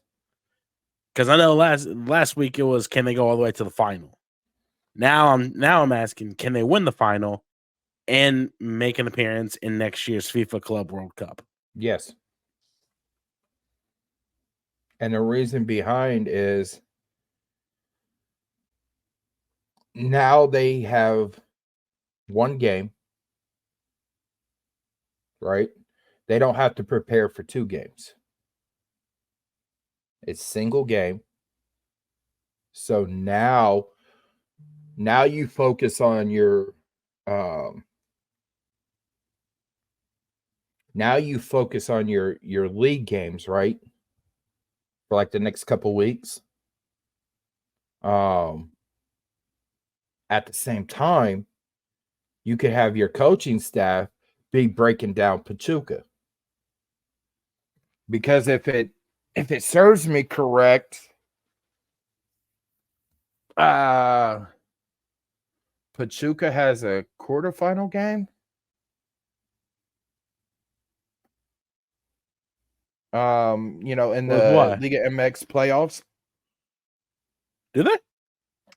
Because I know last week it was, can they go all the way to the final? Now I'm asking, can they win the final and make an appearance in next year's FIFA Club World Cup? Yes. And the reason behind is now they have one game, right? They don't have to prepare for two games. It's single game. So now you focus on your league games, right? For like the next couple weeks. At the same time, you could have your coaching staff be breaking down Pachuca. Because if it serves me correct, Pachuca has a quarterfinal game. You know, in the Liga MX playoffs. Do they?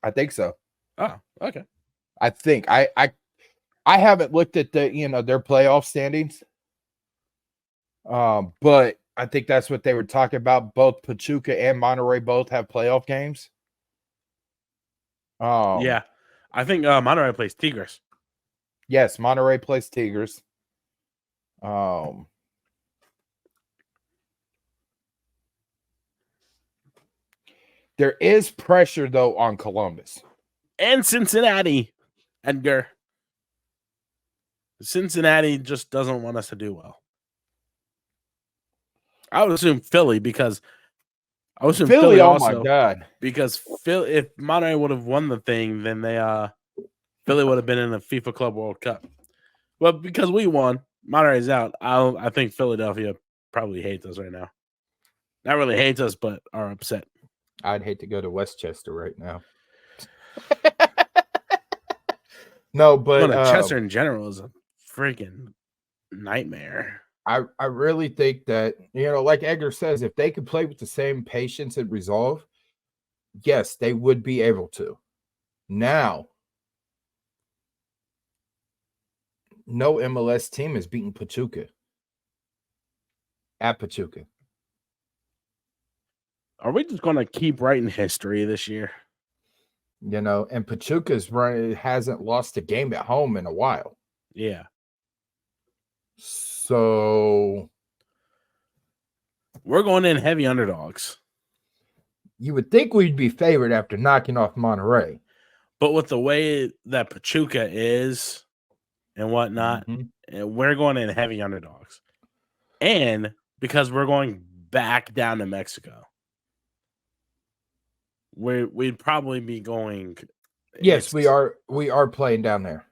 I think so. Oh, okay. I think I haven't looked at the, you know, their playoff standings. But I think that's what they were talking about. Both Pachuca and Monterrey both have playoff games. Yeah. I think Monterrey plays Tigres. Yes, Monterrey plays Tigres. There is pressure, though, on Columbus. And Cincinnati, Edgar. Cincinnati just doesn't want us to do well. I would assume Philly because I would assume Philly also. Oh my God! Because if Monterrey would have won the thing, then Philly would have been in the FIFA Club World Cup. But because we won, Monterrey's out. I think Philadelphia probably hates us right now. Not really hates us, but are upset. I'd hate to go to Westchester right now. No, but Chester in general is a freaking nightmare. I really think that, like Edgar says, if they could play with the same patience and resolve, yes, they would be able to. Now, no MLS team has beaten Pachuca at Pachuca. Are we just going to keep writing history this year? And Pachuca's hasn't lost a game at home in a while. Yeah. So we're going in heavy underdogs. You would think we'd be favored after knocking off Monterrey. But with the way that Pachuca is and whatnot, we're going in heavy underdogs. And because we're going back down to Mexico, we'd probably be going. Yes, we are. We are playing down there.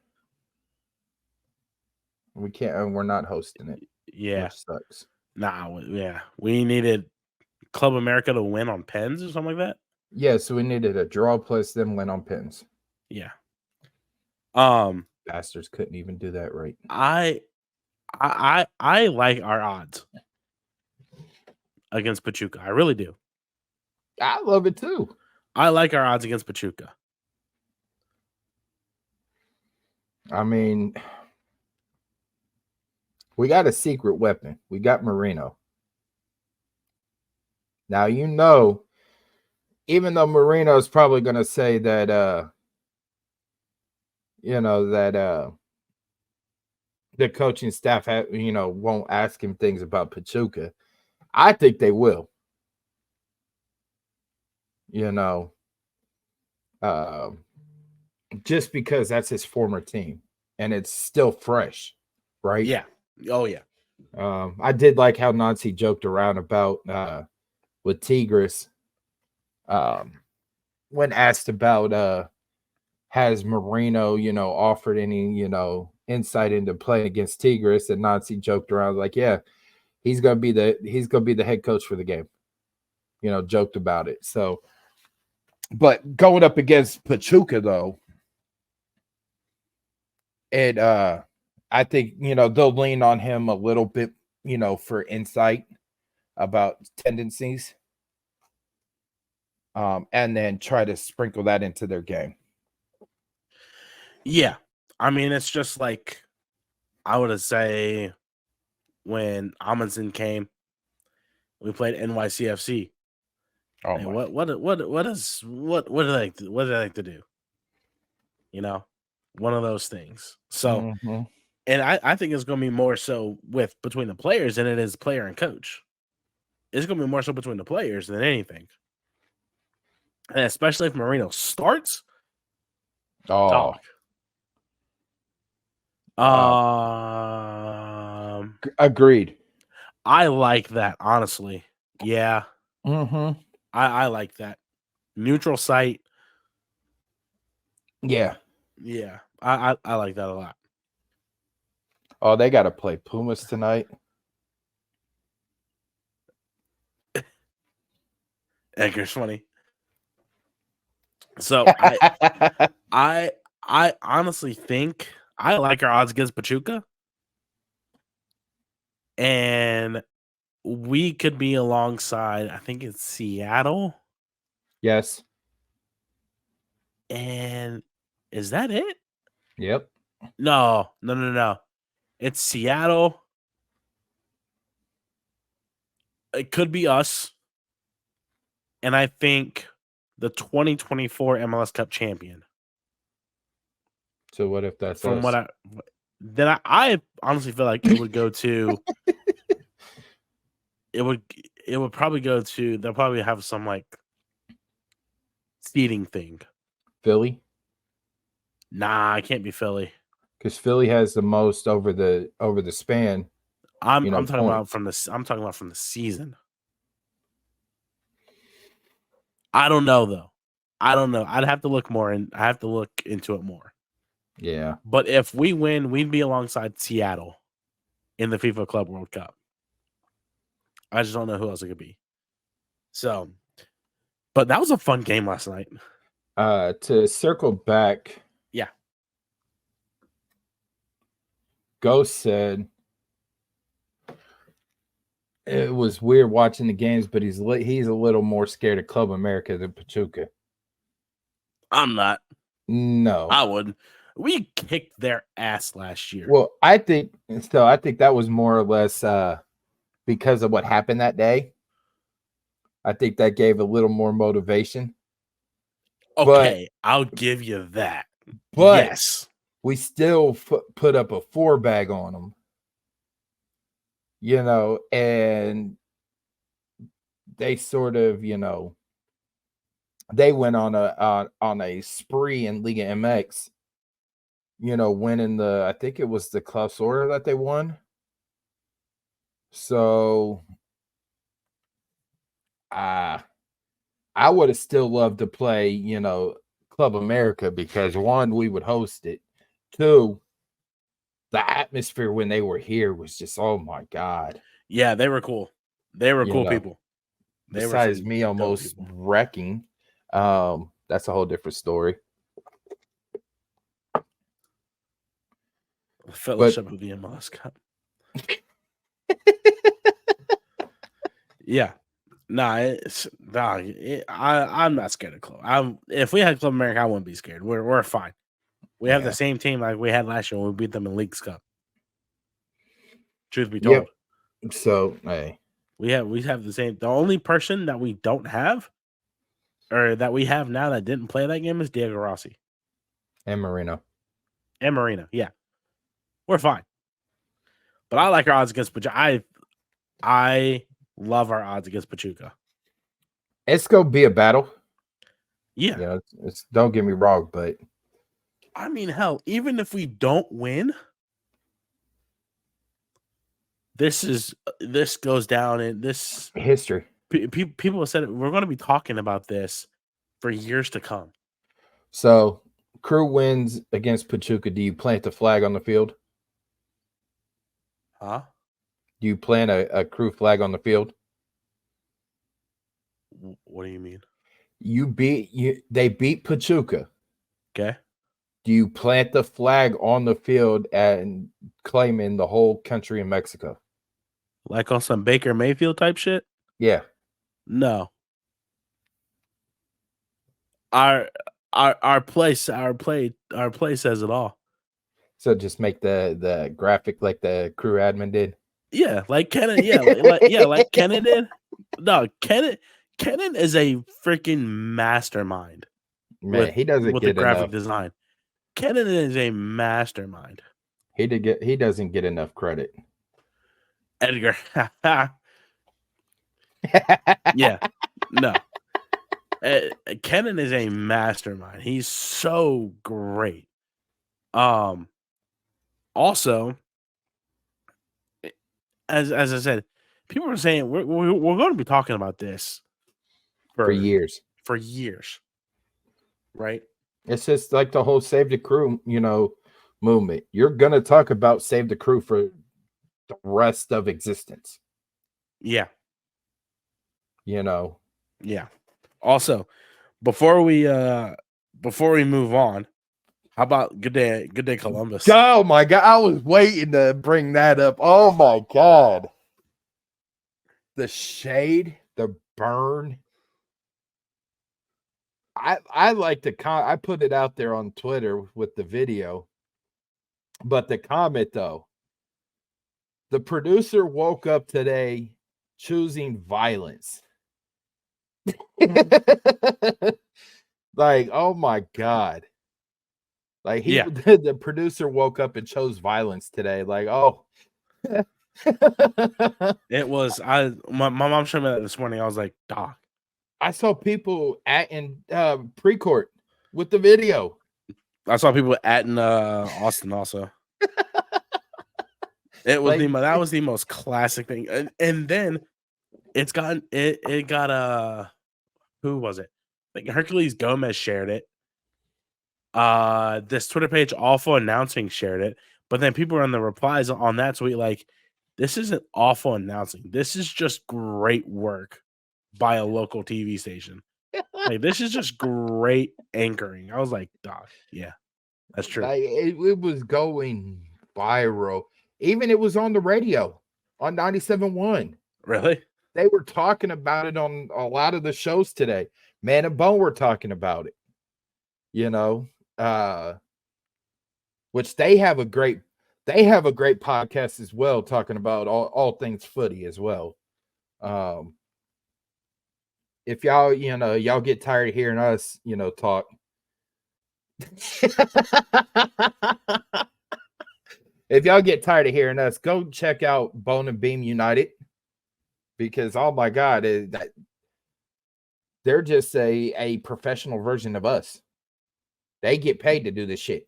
We can't. And we're not hosting it. Yeah, which sucks. Nah. Yeah, we needed Club America to win on pens or something like that. Yeah, so we needed a draw plus them win on pens. Yeah. Bastards couldn't even do that right. I like our odds against Pachuca. I really do. I love it too. I like our odds against Pachuca. I mean, we got a secret weapon. We got Marino. Now, even though Marino's probably going to say that, the coaching staff, won't ask him things about Pachuca. I think they will. Just because that's his former team and it's still fresh, right? Yeah. Oh, yeah. I did like how Nancy joked around about with Tigres when asked about has Marino, offered any, insight into playing against Tigres, and Nancy joked around like, yeah, he's gonna be the head coach for the game. Joked about it. So, but going up against Pachuca though, and I think they'll lean on him a little bit, for insight about tendencies, and then try to sprinkle that into their game. Yeah, I mean, it's just like I would say when Amundsen came, we played NYCFC. Oh, and what do they like to do? One of those things. So, and I think it's going to be more so between the players than it is player and coach. It's going to be more so between the players than anything. And especially if Marino starts. Oh. Agreed. I like that, honestly. Yeah. Mm-hmm. I like that. Neutral site. Yeah. Yeah. I like that a lot. Oh, they got to play Pumas tonight. Edgar's funny. So I honestly think I like our odds against Pachuca. And we could be alongside, I think it's Seattle. Yes. And is that it? Yep. No. It's Seattle. It could be us. And I think the 2024 MLS Cup champion. So what if that's from us? I honestly feel like it would go to it would probably go to, they'll probably have some like seeding thing. Philly? Nah, it can't be Philly. Because Philly has the most over the span. I'm talking about from the season. I don't know though. I'd have to look more, and I have to look into it more. Yeah. But if we win, we'd be alongside Seattle. in the FIFA Club World Cup. I just don't know who else it could be. So, but that was a fun game last night. To circle back, yeah. Ghost said it was weird watching the games, but he's a little more scared of Club America than Pachuca. I'm not. No, I wouldn't. We kicked their ass last year. Well, I think that was more or less because of what happened that day. I think that gave a little more motivation. Okay, I'll give you that. But yes, we still put up a 4-bag on them. And they sort of, they went on a spree in Liga MX. Winning I think it was the Clausura that they won. So I would have still loved to play, Club America because 1, we would host it. 2, the atmosphere when they were here was just, oh my God. Yeah, they were cool. They were cool people. Besides me almost wrecking. That's a whole different story. The Fellowship of the MLS Cup. Yeah. I'm not scared of Club. If we had Club America, I wouldn't be scared. We're fine. We have the same team like we had last year when we beat them in Leagues Cup. Truth be told. Yep. So hey. We have the same. The only person that we don't have or that we have now that didn't play that game is Diego Rossi. And Marino. Yeah. We're fine. But I like our odds against Pachuca. I love our odds against Pachuca. It's gonna be a battle. Yeah. It's don't get me wrong, but I mean, hell, even if we don't win, this goes down in this history. People have said it, we're going to be talking about this for years to come. So, Crew wins against Pachuca. Do you plant the flag on the field? Huh? Do you plant a Crew flag on the field? What do you mean? They beat Pachuca. Okay. Do you plant the flag on the field and claiming the whole country in Mexico? Like on some Baker Mayfield type shit? Yeah. No. Our play says it all. So just make the graphic like the Crew admin did. Yeah, like Kenan. Yeah, like Kenan did. No, Kenan is a freaking mastermind. Man, he doesn't with get the graphic enough. design. Kenan is a mastermind. He doesn't get enough credit. Edgar. Yeah. No. Kenan is a mastermind. He's so great. Also, as I said, people are saying we're going to be talking about this for years. For years. Right? It's just like the whole Save the Crew, movement. You're going to talk about Save the Crew for the rest of existence. Yeah. Yeah. Also, before we move on, how about Good Day Columbus? Oh my God, I was waiting to bring that up. Oh my God. The shade, the burn. I like I put it out there on Twitter with the video. But the comment though, the producer woke up today choosing violence. Like, oh my God. Like the producer woke up and chose violence today. Like, oh. It was my mom showed me that this morning. I was like, Doc. I saw people in pre-court with the video. I saw people in Austin also. It was that was the most classic thing. And then it got who was it? Like Hercules Gomez shared it. This Twitter page, Awful Announcing, shared it. But then people were in the replies on that tweet like, this isn't awful announcing. This is just great work by a local TV station. Like, this is just great anchoring. I was like, dog, yeah, that's true. Like, it was going viral. Even it was on the radio on 97.1. Really? They were talking about it on a lot of the shows today. Man and Bone were talking about it. You know, which they have a great podcast as well, talking about all things footy as well. If y'all, y'all get tired of hearing us, talk. If y'all get tired of hearing us, go check out Bone and Beam United, because oh my God, they're just a professional version of us. They get paid to do this shit.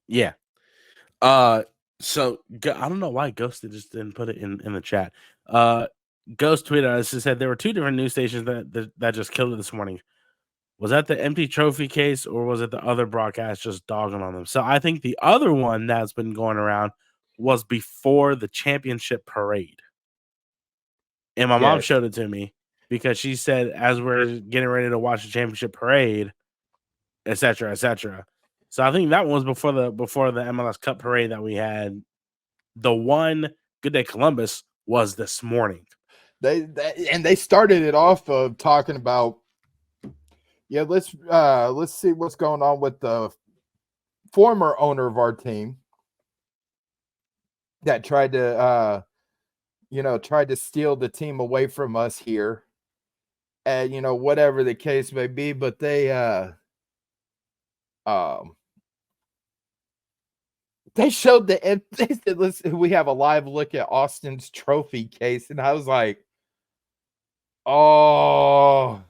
Yeah. So I don't know why Ghost just didn't put it in the chat. Ghost tweeted us and said there were two different news stations that just killed it this morning. Was that the empty trophy case, or was it the other broadcast just dogging on them? So I think the other one that's been going around was before the championship parade. And my mom showed it to me because she said, as we're getting ready to watch the championship parade, et cetera, et cetera. So I think that was before the MLS Cup parade that we had. The one Good Day Columbus was this morning. They started it off of talking about, let's see what's going on with the former owner of our team that tried to steal the team away from us here, and whatever the case may be. But they showed they said, listen, we have a live look at Austin's trophy case, and I was like, oh.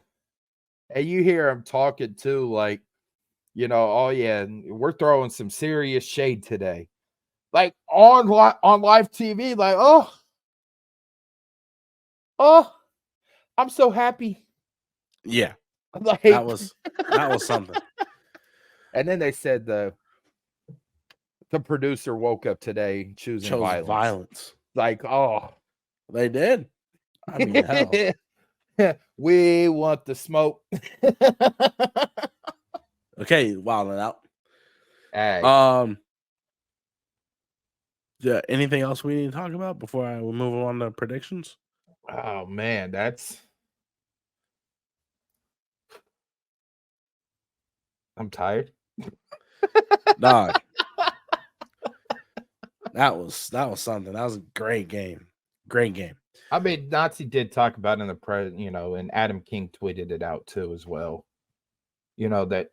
And you hear him talking too, like, oh yeah, we're throwing some serious shade today, like on live TV, like, oh, I'm so happy. Yeah, like, that was something. And then they said the producer woke up today chose violence. Like, oh, they did. I mean, hell. We want the smoke. Okay, wilding out. Hey. Yeah, anything else we need to talk about before we move on to predictions? Oh man, I'm tired. Dog. That was something. That was a great game. Great game. I mean, Nazi did talk about in the press, and Adam King tweeted it out too as well. That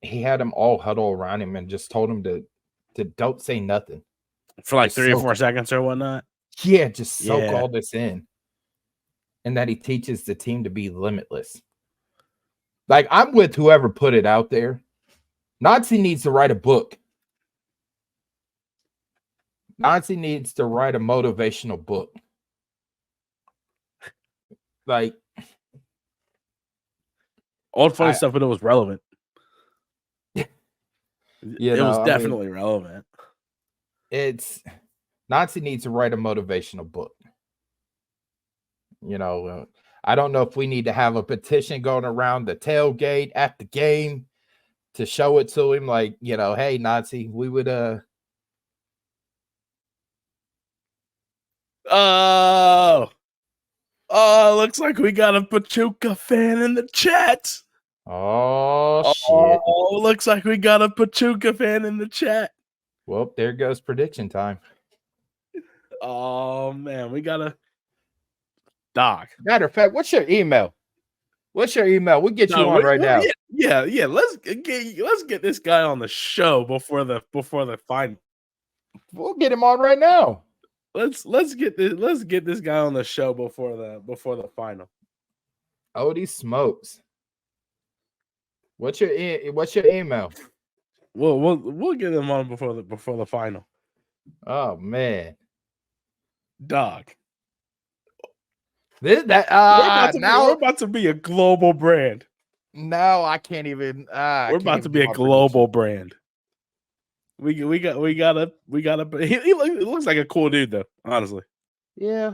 he had them all huddle around him and just told him to don't say nothing for like 3 or 4 seconds or whatnot. Yeah, just soak all this in. And that he teaches the team to be limitless. Like, I'm with whoever put it out there. Nazi needs to write a book. Nazi needs to write a motivational book. Like, old funny stuff, but it was relevant. It was definitely relevant. Nazi needs to write a motivational book. I don't know if we need to have a petition going around the tailgate at the game to show it to him, like, hey, Nazi, we would looks like we got a Pachuca fan in the chat. Oh shit. Looks like we got a Pachuca fan in the chat. Well, there goes prediction time. Oh man, we gotta Doc. Matter of fact, what's your email? We'll get you on right now. Yeah. Let's get this guy on the show before the final. We'll get him on right now. Let's get this guy on the show before the final. Odie smokes. What's your email? We'll get him on before the final. Oh man, dog. We're about to be a global brand. No, I can't even. We're about to be a global brand. We gotta. He looks like a cool dude though. Honestly. Yeah.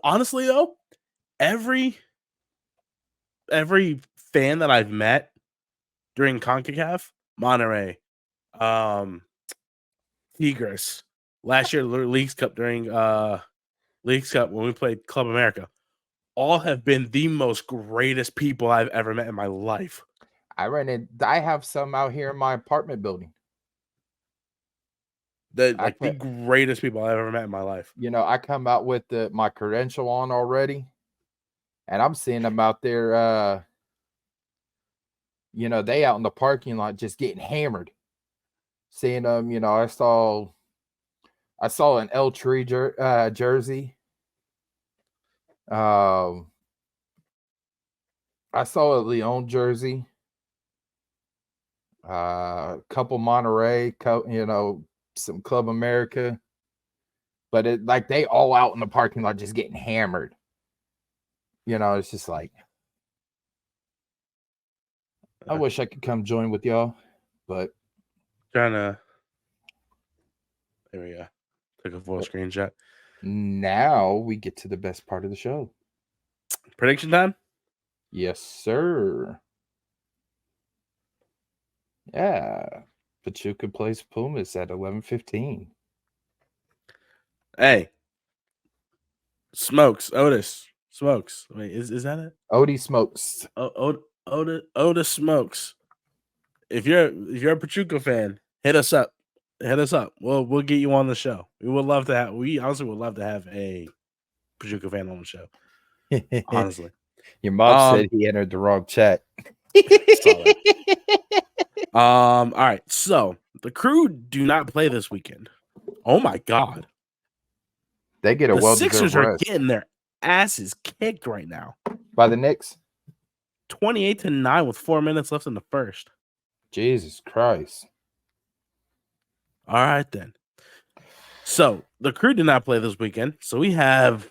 Honestly though, every fan that I've met during Concacaf, Monterrey, Tigres, last year Leagues Cup during Leagues Cup when we played Club America, all have been the most greatest people I've ever met in my life. I have some out here in my apartment building. The greatest people I've ever met in my life. You know, I come out with my credential on already, and I'm seeing them out there. You know, they out in the parking lot just getting hammered. Seeing them, you know, I saw an L Tree jersey. I saw a Leon jersey. Couple Monterrey, you know, some Club America. But it like they all out in the parking lot just getting hammered. You know, it's just like I wish I could come join with y'all, but There we go. Took a full screenshot. Now we get to the best part of the show. Prediction time? Yes, sir. Yeah. Pachuca plays Pumas at 11:15. Hey. Smokes. Otis. Smokes. Wait, is that it? Odie Smokes. Otis Smokes. If you're a Pachuca fan, hit us up. We'll get you on the show. We honestly would love to have a Pachuca fan on the show. Honestly. Your mom said he entered the wrong chat. All right. So the Crew do not play this weekend. Oh my God. They get a well-deserved Sixers are rest. getting their asses kicked right now. By the Knicks? 28-9 with 4 minutes left in the first. Jesus Christ. All right, then. So the Crew did not play this weekend, so we have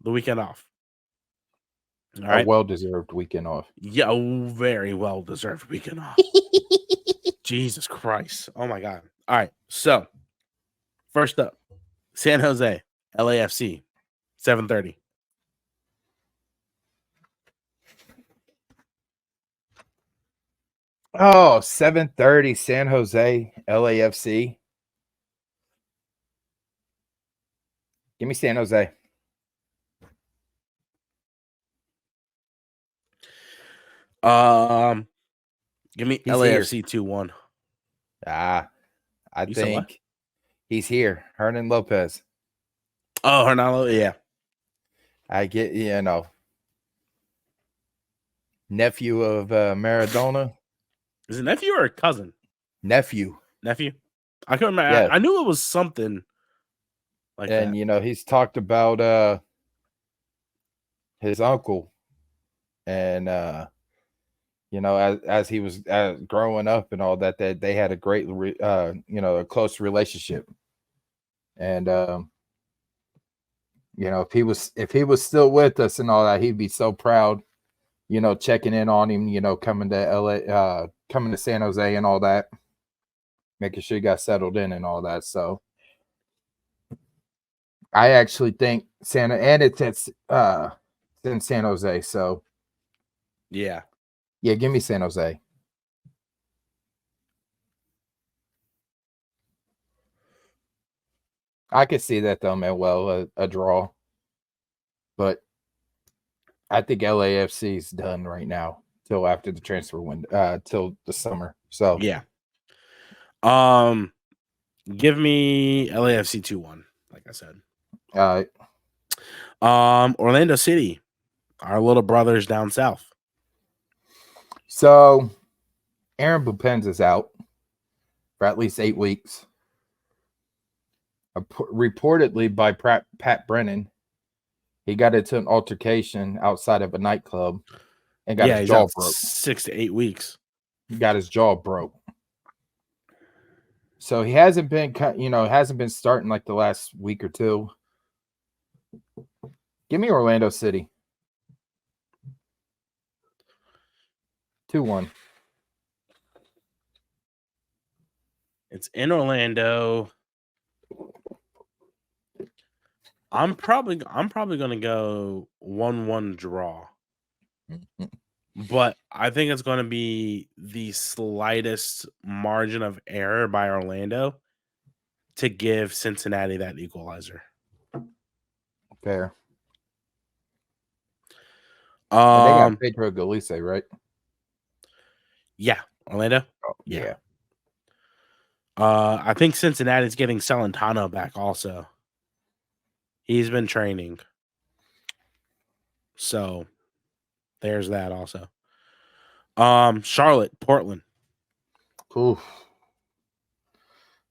the weekend off. All right. A well-deserved weekend off. Yeah, very well-deserved weekend off. Jesus Christ. Oh, my God. All right, so first up, San Jose, LAFC, 7:30. Oh, 7:30, San Jose, LAFC. Give me San Jose. Give me He's LAFC 2-1. I You said what? think he's here. Hernan Lopez. Oh, Hernando, yeah. I get, you know, nephew of Maradona. Is it nephew or a cousin? Nephew. I couldn't remember. Yeah. I knew it was something like that. And, you know, he's talked about his uncle. And, you know, as he was growing up and all that, they had a great, you know, a close relationship. And, you know, if he was still with us and all that, he'd be so proud, you know, checking in on him, you know, coming to LA, coming to San Jose and all that, making sure he got settled in and all that. So I actually think it's in San Jose. So yeah, give me San Jose. I could see that though, man. Well, a draw, but I think LAFC is done right now till after the transfer window, till the summer. So yeah. Give me LAFC 2-1. Like I said. Orlando City, our little brothers down south. So Aaron Bupenza's out for at least 8 weeks. Reportedly by Pat Brennan, he got into an altercation outside of a nightclub and got his jaw broke. 6 to 8 weeks. He got his jaw broke. So he hasn't been starting like the last week or two. Give me Orlando City. 2-1. It's in Orlando. I'm probably gonna go 1-1 draw. But I think it's gonna be the slightest margin of error by Orlando to give Cincinnati that equalizer. Fair. They got Pedro Galice, right? Yeah, Orlando. Oh, yeah. I think Cincinnati's getting Celentano back also. He's been training. So there's that also. Charlotte, Portland. Oof.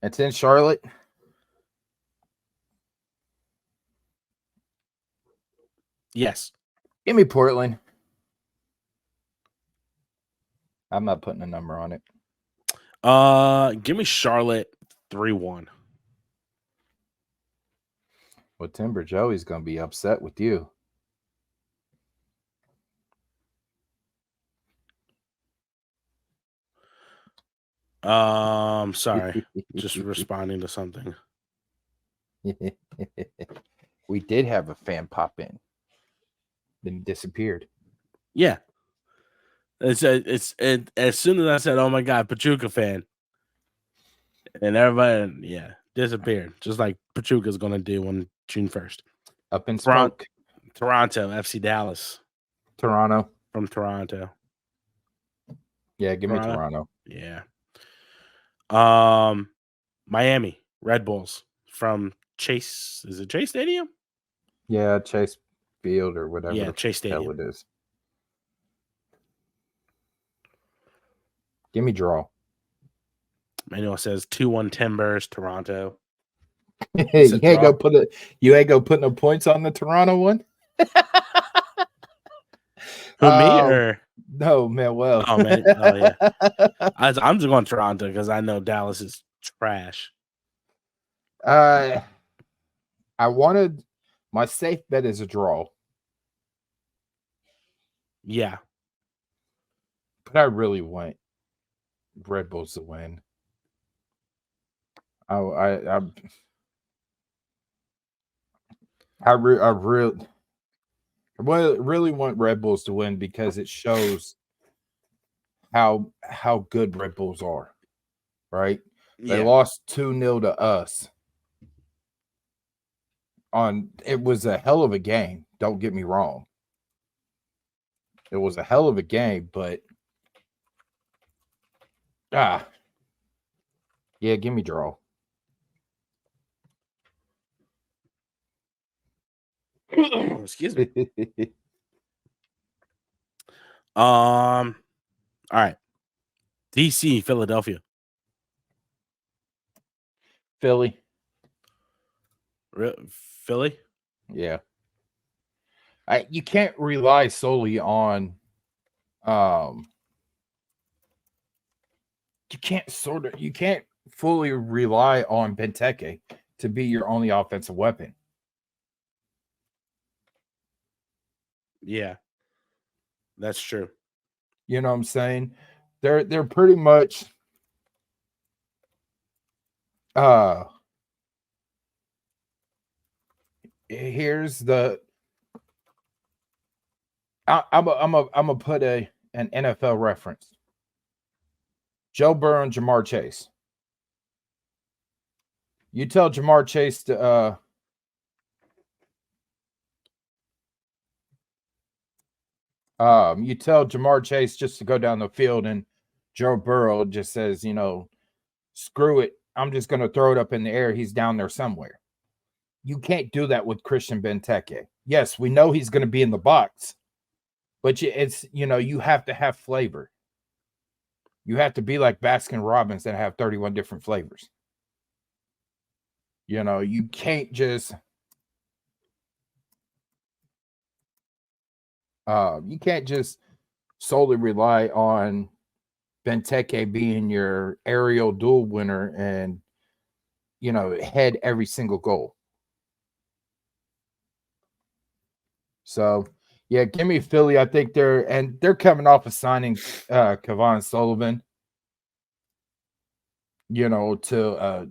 It's in Charlotte. Yes. Give me Portland. I'm not putting a number on it. Give me Charlotte 3-1. Well, Timber Joey's going to be upset with you. Sorry. Just responding to something. We did have a fan pop in. Then he disappeared. Yeah. It's as soon as I said, "Oh my God, Pachuca fan," and everybody, disappeared, just like Pachuca's gonna do on June 1st. Up in smoke. Toronto, FC Dallas. Toronto. From Toronto. Yeah, give me Toronto. Yeah. Miami, Red Bulls from Chase. Is it Chase Stadium? Yeah, Chase Field or whatever. Yeah, Chase Stadium. Hell it is. Give me draw. Manuel says 2-1 Timbers, Toronto. You ain't gonna put no points on the Toronto one? Who, me or no, Manuel? Oh man, oh yeah. I'm just going Toronto because I know Dallas is trash. I wanted my safe bet is a draw. Yeah, but I really want Red Bulls to win. I really want Red Bulls to win because it shows how good Red Bulls are, right? They lost 2-0 to us. It was a hell of a game. Don't get me wrong. It was a hell of a game, but yeah, give me draw. Excuse me. All right. DC, Philadelphia. Philly. Philly? Yeah. You can't rely solely on you can't fully rely on Benteke to be your only offensive weapon. Yeah. That's true. You know what I'm saying? They're pretty much here's the I'm gonna put an NFL reference. Joe Burrow and Jamar Chase. You tell Jamar Chase to you tell Jamar Chase just to go down the field, and Joe Burrow just says, screw it. I'm just going to throw it up in the air. He's down there somewhere. You can't do that with Christian Benteke. Yes, we know he's going to be in the box, but it's, you have to have flavor. You have to be like Baskin Robbins that have 31 different flavors. You can't just solely rely on Benteke being your aerial duel winner and, head every single goal. So, yeah, give me Philly. I think they're coming off of signing Kevon Sullivan. to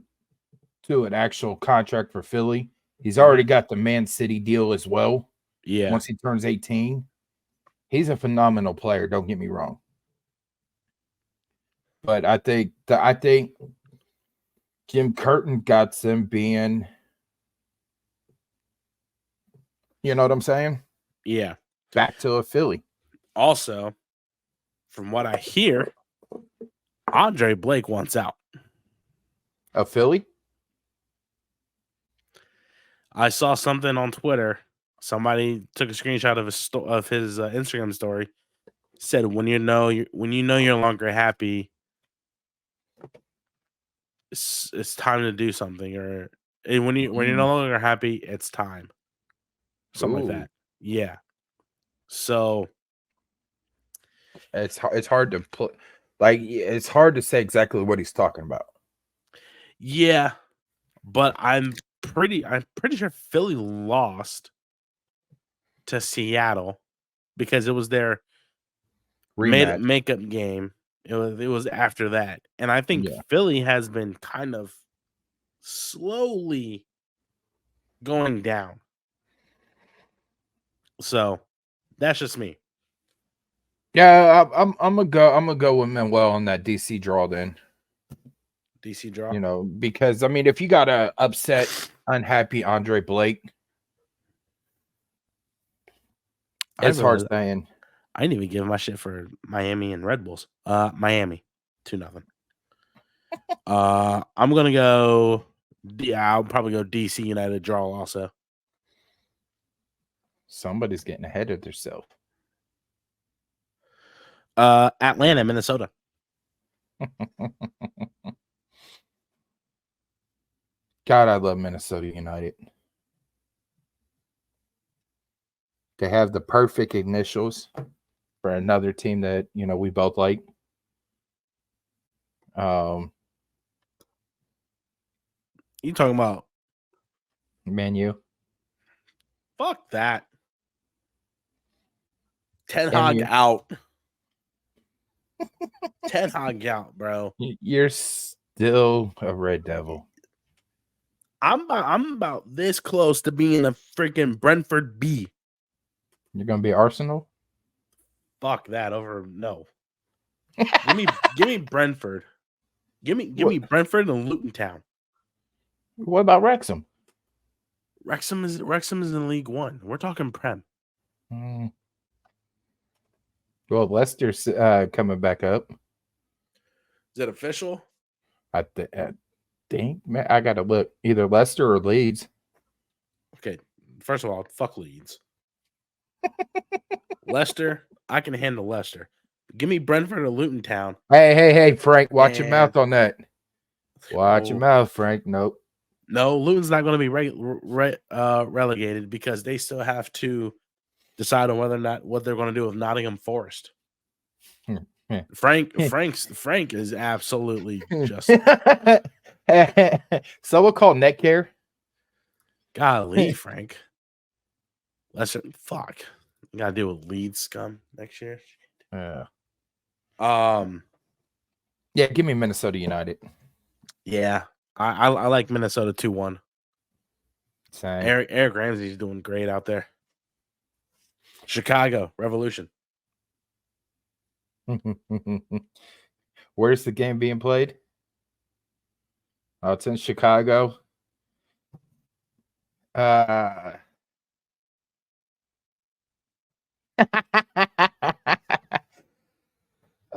an actual contract for Philly. He's already got the Man City deal as well. Yeah. Once he turns 18, he's a phenomenal player. Don't get me wrong. But I think Jim Curtin got them being, you know what I'm saying? Yeah. Back to a Philly. Also, from what I hear, Andre Blake wants out. A Philly? I saw something on Twitter. Somebody took a screenshot of his Instagram story. Said when you know you're no longer happy, it's time to do something. Or when you're no longer happy, it's time. Something like that. Yeah. So it's hard to put, like, it's hard to say exactly what he's talking about. Yeah, but I'm pretty sure Philly lost to Seattle because it was their makeup game. It was after that, and I think Philly has been kind of slowly going down. So that's just me. Yeah, I'm gonna go with Manuel on that DC draw then. DC draw, because I mean, if you got a upset, unhappy Andre Blake, it's hard saying. I didn't even give my shit for Miami and Red Bulls. Miami, 2-0. I'm gonna go. Yeah, I'll probably go DC United draw also. Somebody's getting ahead of themselves. Atlanta, Minnesota. God, I love Minnesota United. They have the perfect initials for another team that we both like. You talking about Man U? Fuck that. Ten Hag out. Ten Hag out, bro. You're still a Red Devil. I'm about this close to being a freaking Brentford B. You're gonna be Arsenal? Fuck that over no. give me Brentford. Give me Brentford and Luton Town. What about Wrexham? Wrexham is in League One. We're talking Prem. Well, Leicester's coming back up. Is that official? I think, man, I gotta look. Either Leicester or Leeds. Okay, first of all, fuck Leeds. Leicester, I can handle Leicester. Give me Brentford or Luton Town. Hey, Frank, watch your mouth on that. Watch your mouth, Frank. Nope. No, Luton's not going to be relegated because they still have to decide on whether or not what they're going to do with Nottingham Forest. Frank is absolutely just. So we'll call neck care. Golly, Frank. Fuck. You got to deal with Leeds scum next year. Yeah, give me Minnesota United. Yeah, I like Minnesota 2-1. Same. Eric Ramsey's doing great out there. Chicago Revolution. Where's the game being played? Oh, it's in Chicago.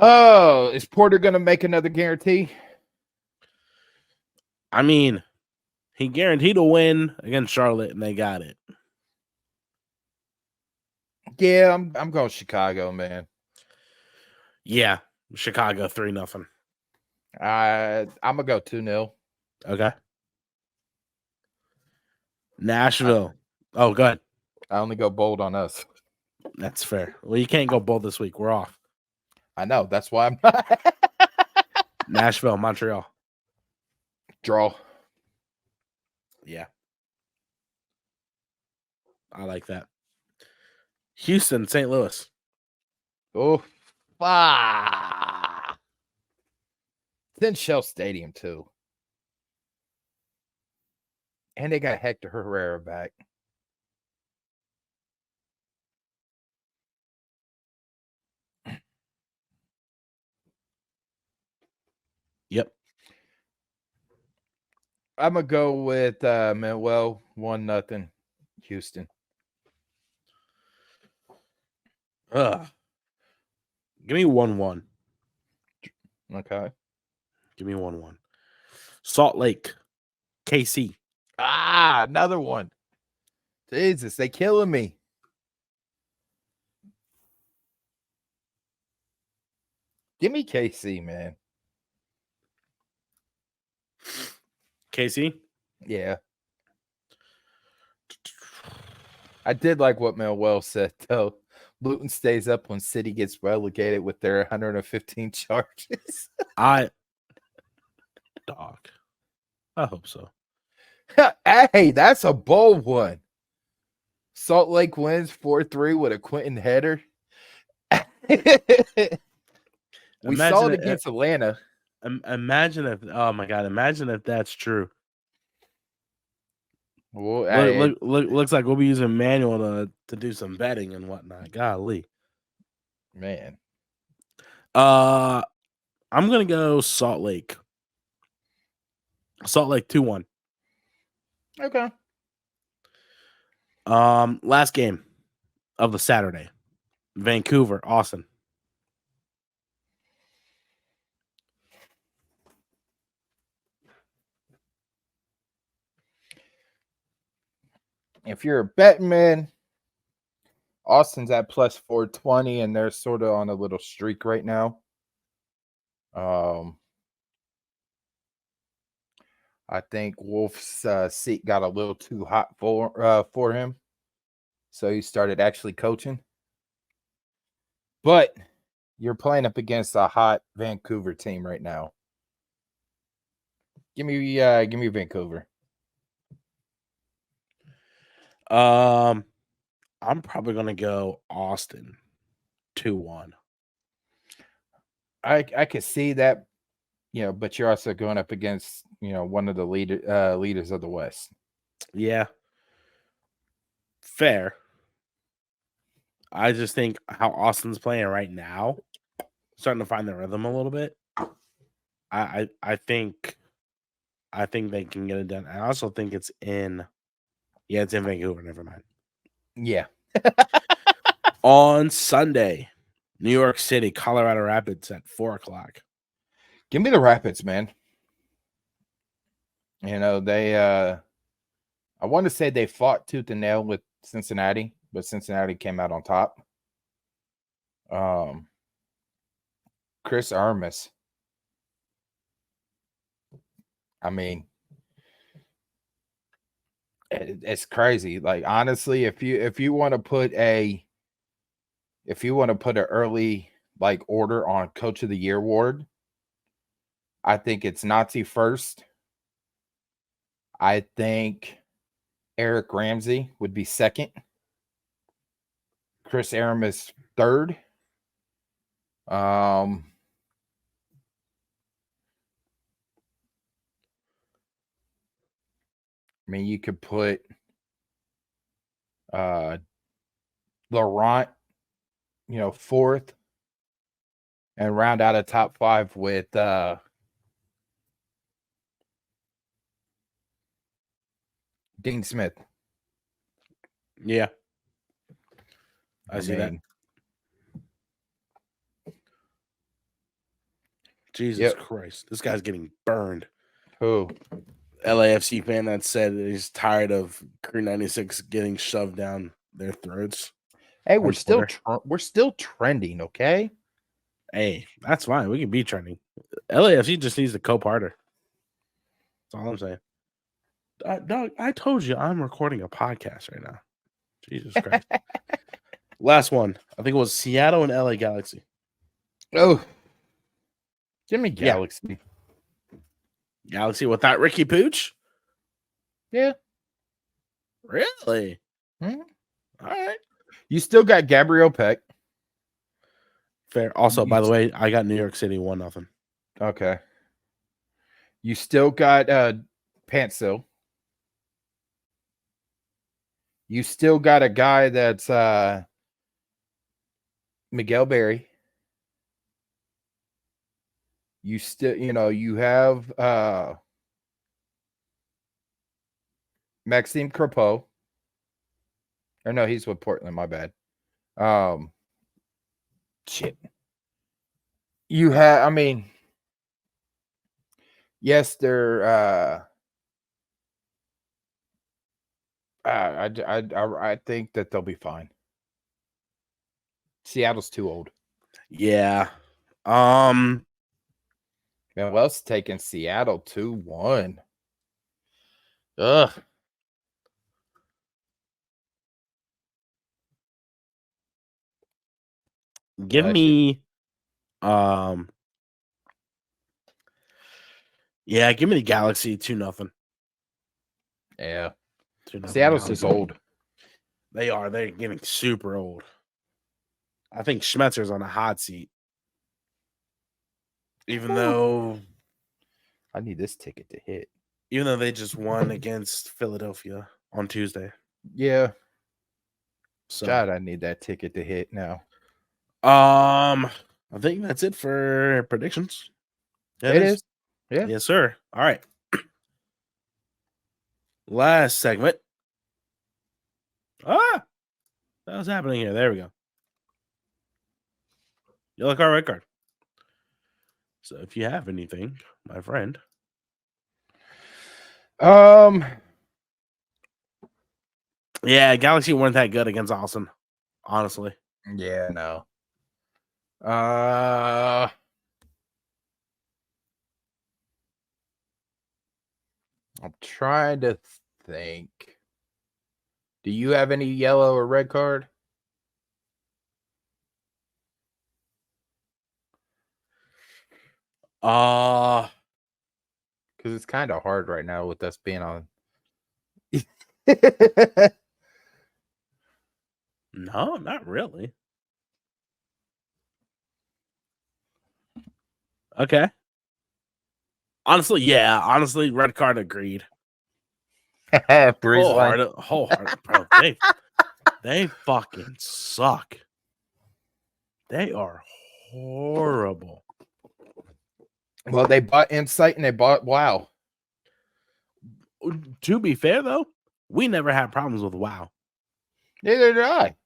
Oh, is Porter going to make another guarantee? I mean, he guaranteed a win against Charlotte, and they got it. Yeah, I'm going Chicago, man. Yeah, Chicago 3-0. I'm gonna go 2-0. Okay. Nashville. Oh, go ahead. I only go bold on us. That's fair. Well, you can't go bold this week. We're off. I know. That's why I'm not. Nashville, Montreal. Draw. Yeah. I like that. Houston, St. Louis. Oh, Then Shell Stadium too. And they got Hector Herrera back. Yep. I'm gonna go with Manuel 1-0 Houston. Give me 1-1. Okay. Give me 1-1. Salt Lake, KC. Another one. Jesus, they killing me. Give me KC, man. KC? Yeah. I did like what Manuel said, though. Luton stays up when City gets relegated with their 115 charges. Dog. I hope so. Hey, that's a bold one. Salt Lake wins 4-3 with a Quentin header. We saw it against Atlanta. Imagine if, oh my God, imagine if that's true. Well, looks like we'll be using Manuel to do some betting and whatnot. Golly. Man. I'm going to go Salt Lake. Salt Lake 2-1. Okay. Last game of the Saturday. Vancouver, Austin. If you're a betting man, Austin's at plus 420, and they're sort of on a little streak right now. I think Wolf's seat got a little too hot for him, so he started actually coaching. But you're playing up against a hot Vancouver team right now. Give me Vancouver. I'm probably gonna go Austin 2-1. I could see that, but you're also going up against one of the leaders of the West. Yeah, fair. I just think how Austin's playing right now, starting to find their rhythm a little bit. I think they can get it done. I also think it's in Vancouver. Never mind. Yeah. On Sunday, New York City, Colorado Rapids at 4:00. Give me the Rapids, man. They I want to say they fought tooth and nail with Cincinnati, but Cincinnati came out on top. Chris Armas. I mean, it's crazy. Like, honestly, if you want to put an early order on Coach of the Year award, I think it's Nazi first. I think Eric Ramsey would be second. Chris Aramis third. I mean, you could put Laurent, fourth, and round out a top 5 with Dean Smith. Yeah. I see that. Jesus Christ. This guy's getting burned. Who? LAFC fan that said that he's tired of Crew 96 getting shoved down their throats. Hey, we're still trending, okay? Hey, that's fine. We can be trending. LAFC just needs the co-parter. That's all I'm saying. Dog, I told you I'm recording a podcast right now. Jesus Christ. Last one. I think it was Seattle and LA Galaxy. Oh. Give me Galaxy. Yeah. Galaxy without Ricky Pooch? Yeah. Really? Mm-hmm. All right. You still got Gabriel Peck. Fair. Also, by the way, I got New York City 1-0. Okay. You still got Pantsil. You still got a guy that's Miguel Berry. You still, you have Maxime Crepeau. Or no, he's with Portland, my bad. Shit. You have, I mean, yes, they're I think that they'll be fine. Seattle's too old. Yeah. Man, Wells taking Seattle 2-1. Ugh. Give me yeah, give me the Galaxy 2-0. Yeah. 2-0 Seattle's Galaxy. just old. They are. They're getting super old. I think Schmetzer's on a hot seat. Even though I need this ticket to hit. Even though they just won against Philadelphia on Tuesday. Yeah. So God, I need that ticket to hit now. I think that's it for predictions. Yeah, it is. Yeah. Yes, sir. All right. Last segment. What was happening here? There we go. Yellow card, red card. So if you have anything, my friend. Yeah, Galaxy weren't that good against Austin, honestly. Yeah, no. I'm trying to think. Do you have any yellow or red card? Because it's kind of hard right now with us being on. No, not really. Okay. Honestly, yeah. Honestly, red card agreed. Wholehearted, bro. They fucking suck. They are horrible. Well, they bought Insight and they bought WoW. To be fair, though, we never had problems with WoW. Neither did I.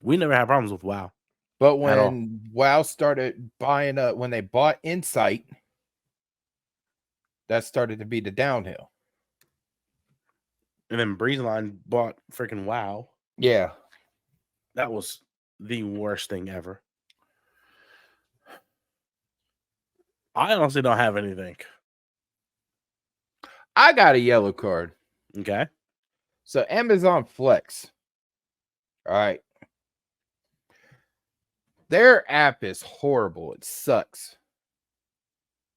We never had problems with WoW. But when WoW started buying when they bought Insight, that started to be the downhill. And then Breezeline bought freaking WoW. Yeah. That was the worst thing ever. I honestly don't have anything. I got a yellow card. Okay. So Amazon Flex. All right. Their app is horrible. It sucks.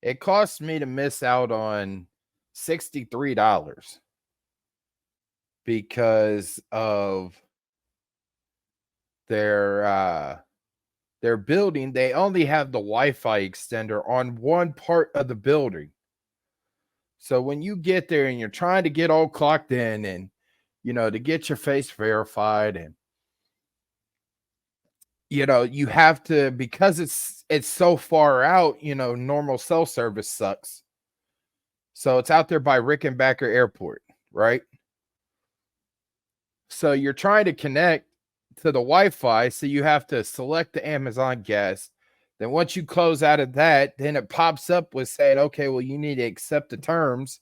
It cost me to miss out on $63 because of their building. They only have the Wi-Fi extender on one part of the building. So when you get there and you're trying to get all clocked in and, to get your face verified and, you have to, because it's so far out, normal cell service sucks. So it's out there by Rickenbacker Airport, right? So you're trying to connect to the Wi-Fi, so you have to select the Amazon guest. Then once you close out of that, then it pops up with saying, okay, well, you need to accept the terms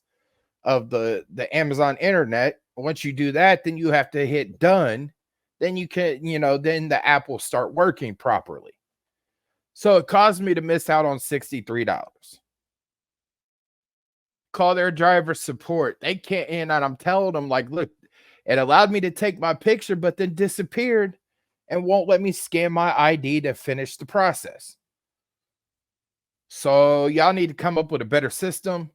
of the Amazon internet. Once you do that, then you have to hit done. Then you can, then the app will start working properly. So it caused me to miss out on $63. Call their driver support. They can't, and I'm telling them, like, look, it allowed me to take my picture, but then disappeared and won't let me scan my ID to finish the process. So y'all need to come up with a better system.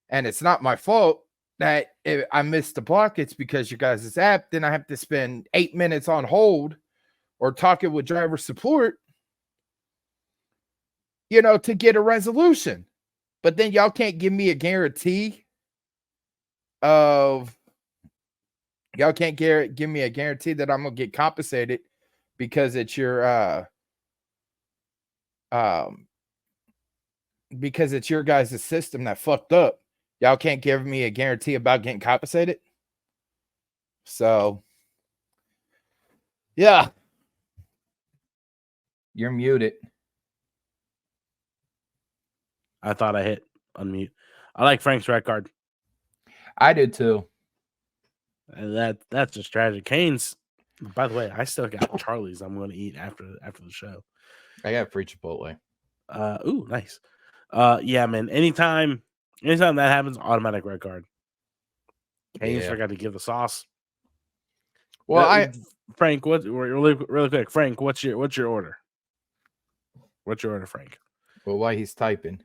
And it's not my fault that if I missed the block. It's because you guys' app. Then I have to spend 8 minutes on hold or talking with driver support, to get a resolution. but then y'all can't give me a guarantee of y'all can't give me a guarantee that I'm gonna get compensated because it's your because it's your guys' system that fucked up. Y'all can't give me a guarantee about getting compensated. So yeah. You're muted. I thought I hit unmute. I like Frank's red card. I do too. And that's just tragic. Kane's, by the way, I still got Charlie's I'm going to eat after the show. I got free Chipotle. Ooh, nice. Yeah, man. Anytime that happens, automatic red card. Kane's forgot to give the sauce. Well, Frank, what really quick, Frank, what's your order? What's your order, Frank? Well, while he's typing.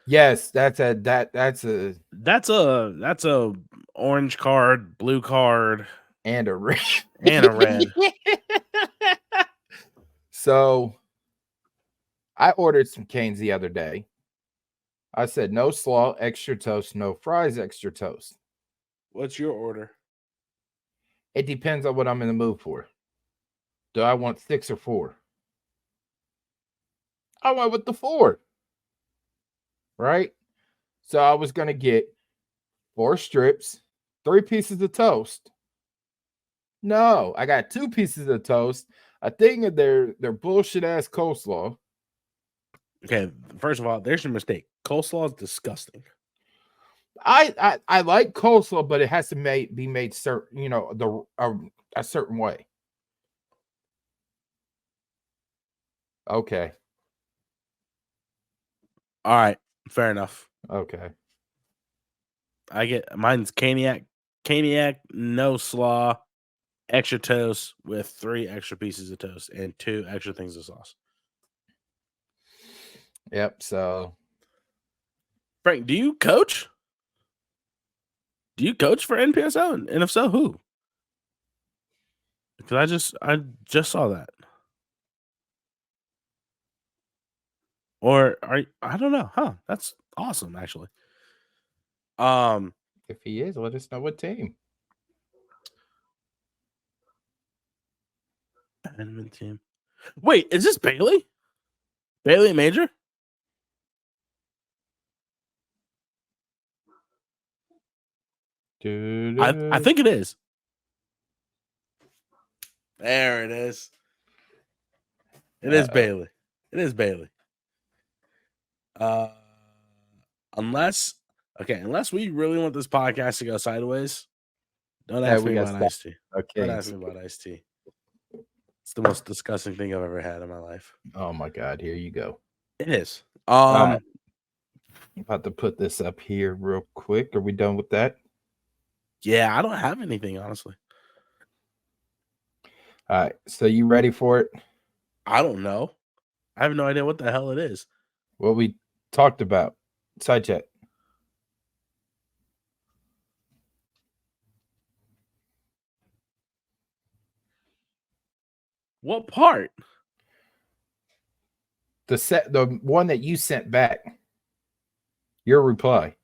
Yes, that's a orange card, blue card, and a red. And a red. So I ordered some Canes the other day. I said no slaw, extra toast, no fries, extra toast. What's your order? It depends on what I'm in the mood for. Do I want 6 or 4? I went with the 4. Right? So I was going to get 4 strips, 3 pieces of toast. No, I got 2 pieces of toast, a thing of their bullshit ass coleslaw. Okay, first of all, there's your mistake. Coleslaw is disgusting. I like coleslaw, but it has to be made certain, a certain way. Okay. All right, fair enough. Okay. I get mine's caniac, no slaw, extra toast with 3 extra pieces of toast and 2 extra things of sauce. Yep. So, Frank, do you coach? Do you coach for NPSL? And if so, who? Because I just saw that. Or I don't know. Huh. That's awesome, actually. If he is, let us know what team. Admin team. Wait, is this Bailey? Bailey Major? I think it is. There it is. It is Bailey. It is Bailey. Unless we really want this podcast to go sideways, don't ask me about iced tea. Okay. Don't ask me about iced tea. It's the most disgusting thing I've ever had in my life. Oh my God, here you go. It is. I'm about to put this up here real quick. Are we done with that? Yeah, I don't have anything, honestly. All right. So you ready for it? I don't know. I have no idea what the hell it is. What we talked about. Side chat. What part? The one that you sent back. Your reply.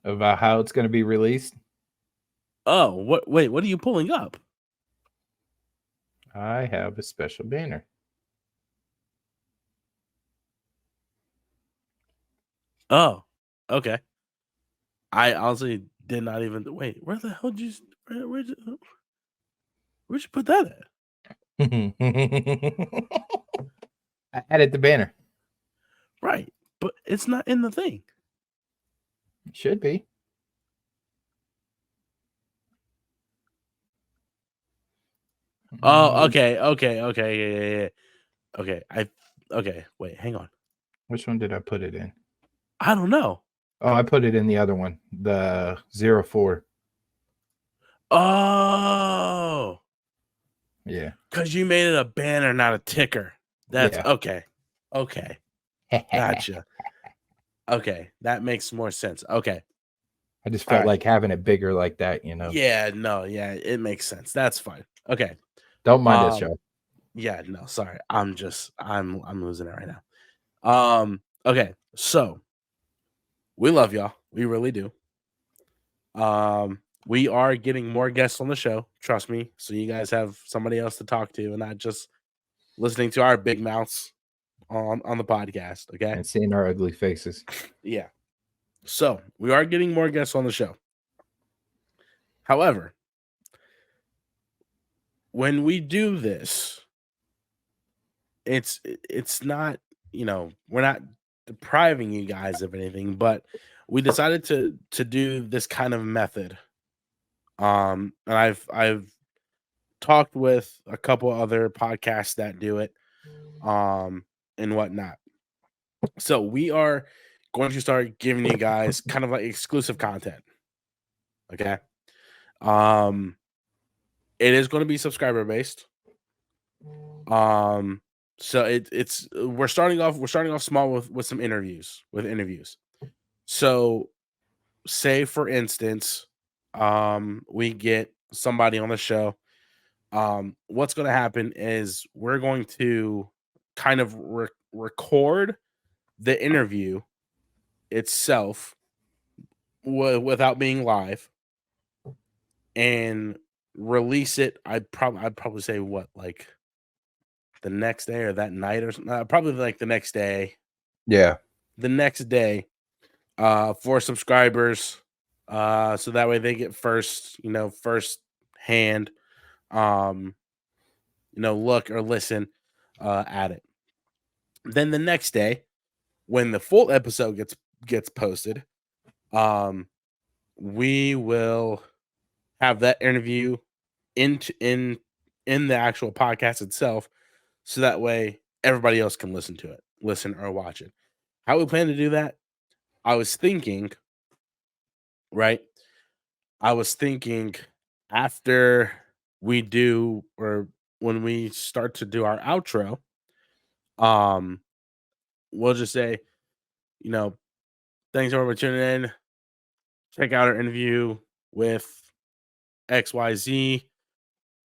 About how it's going to be released. Oh, what? Wait, what are you pulling up? I have a special banner. Oh, okay. I honestly did not even wait. Where the hell did you? Where'd you put that at? I added the banner. Right, but it's not in the thing. It should be. Oh, okay. Yeah. Okay. Wait, hang on. Which one did I put it in? I don't know. Oh, I put it in the other one, the 04. Oh, yeah. Because you made it a banner, not a ticker. That's okay. Gotcha. Okay, that makes more sense. Okay. I just felt like having it bigger like that, Yeah, no, yeah, it makes sense. That's fine. Okay. Don't mind us, y'all. Yeah, no, sorry. I'm losing it right now. Okay, so we love y'all. We really do. We are getting more guests on the show, trust me. So you guys have somebody else to talk to and not just listening to our big mouths on the podcast. Okay. And seeing our ugly faces. Yeah. So we are getting more guests on the show. However, when we do this, it's not, we're not depriving you guys of anything, but we decided to do this kind of method. And I've talked with a couple other podcasts that do it, and whatnot. So we are going to start giving you guys kind of like exclusive content. Okay. It is going to be subscriber based. So it's we're starting off small with some interviews. So say for instance, we get somebody on the show. What's going to happen is we're going to kind of record the interview itself without being live and release it. I'd probably say what, like the next day or that night or something. Probably like the next day. Yeah. The next day for subscribers. So that way they get first hand look or listen at it. Then the next day, when the full episode gets posted, we will have that interview in the actual podcast itself, so that way everybody else can listen or watch it. How we plan to do that? I was thinking after we do, or when we start to do our outro, we'll just say, thanks everyone for tuning in. Check out our interview with XYZ.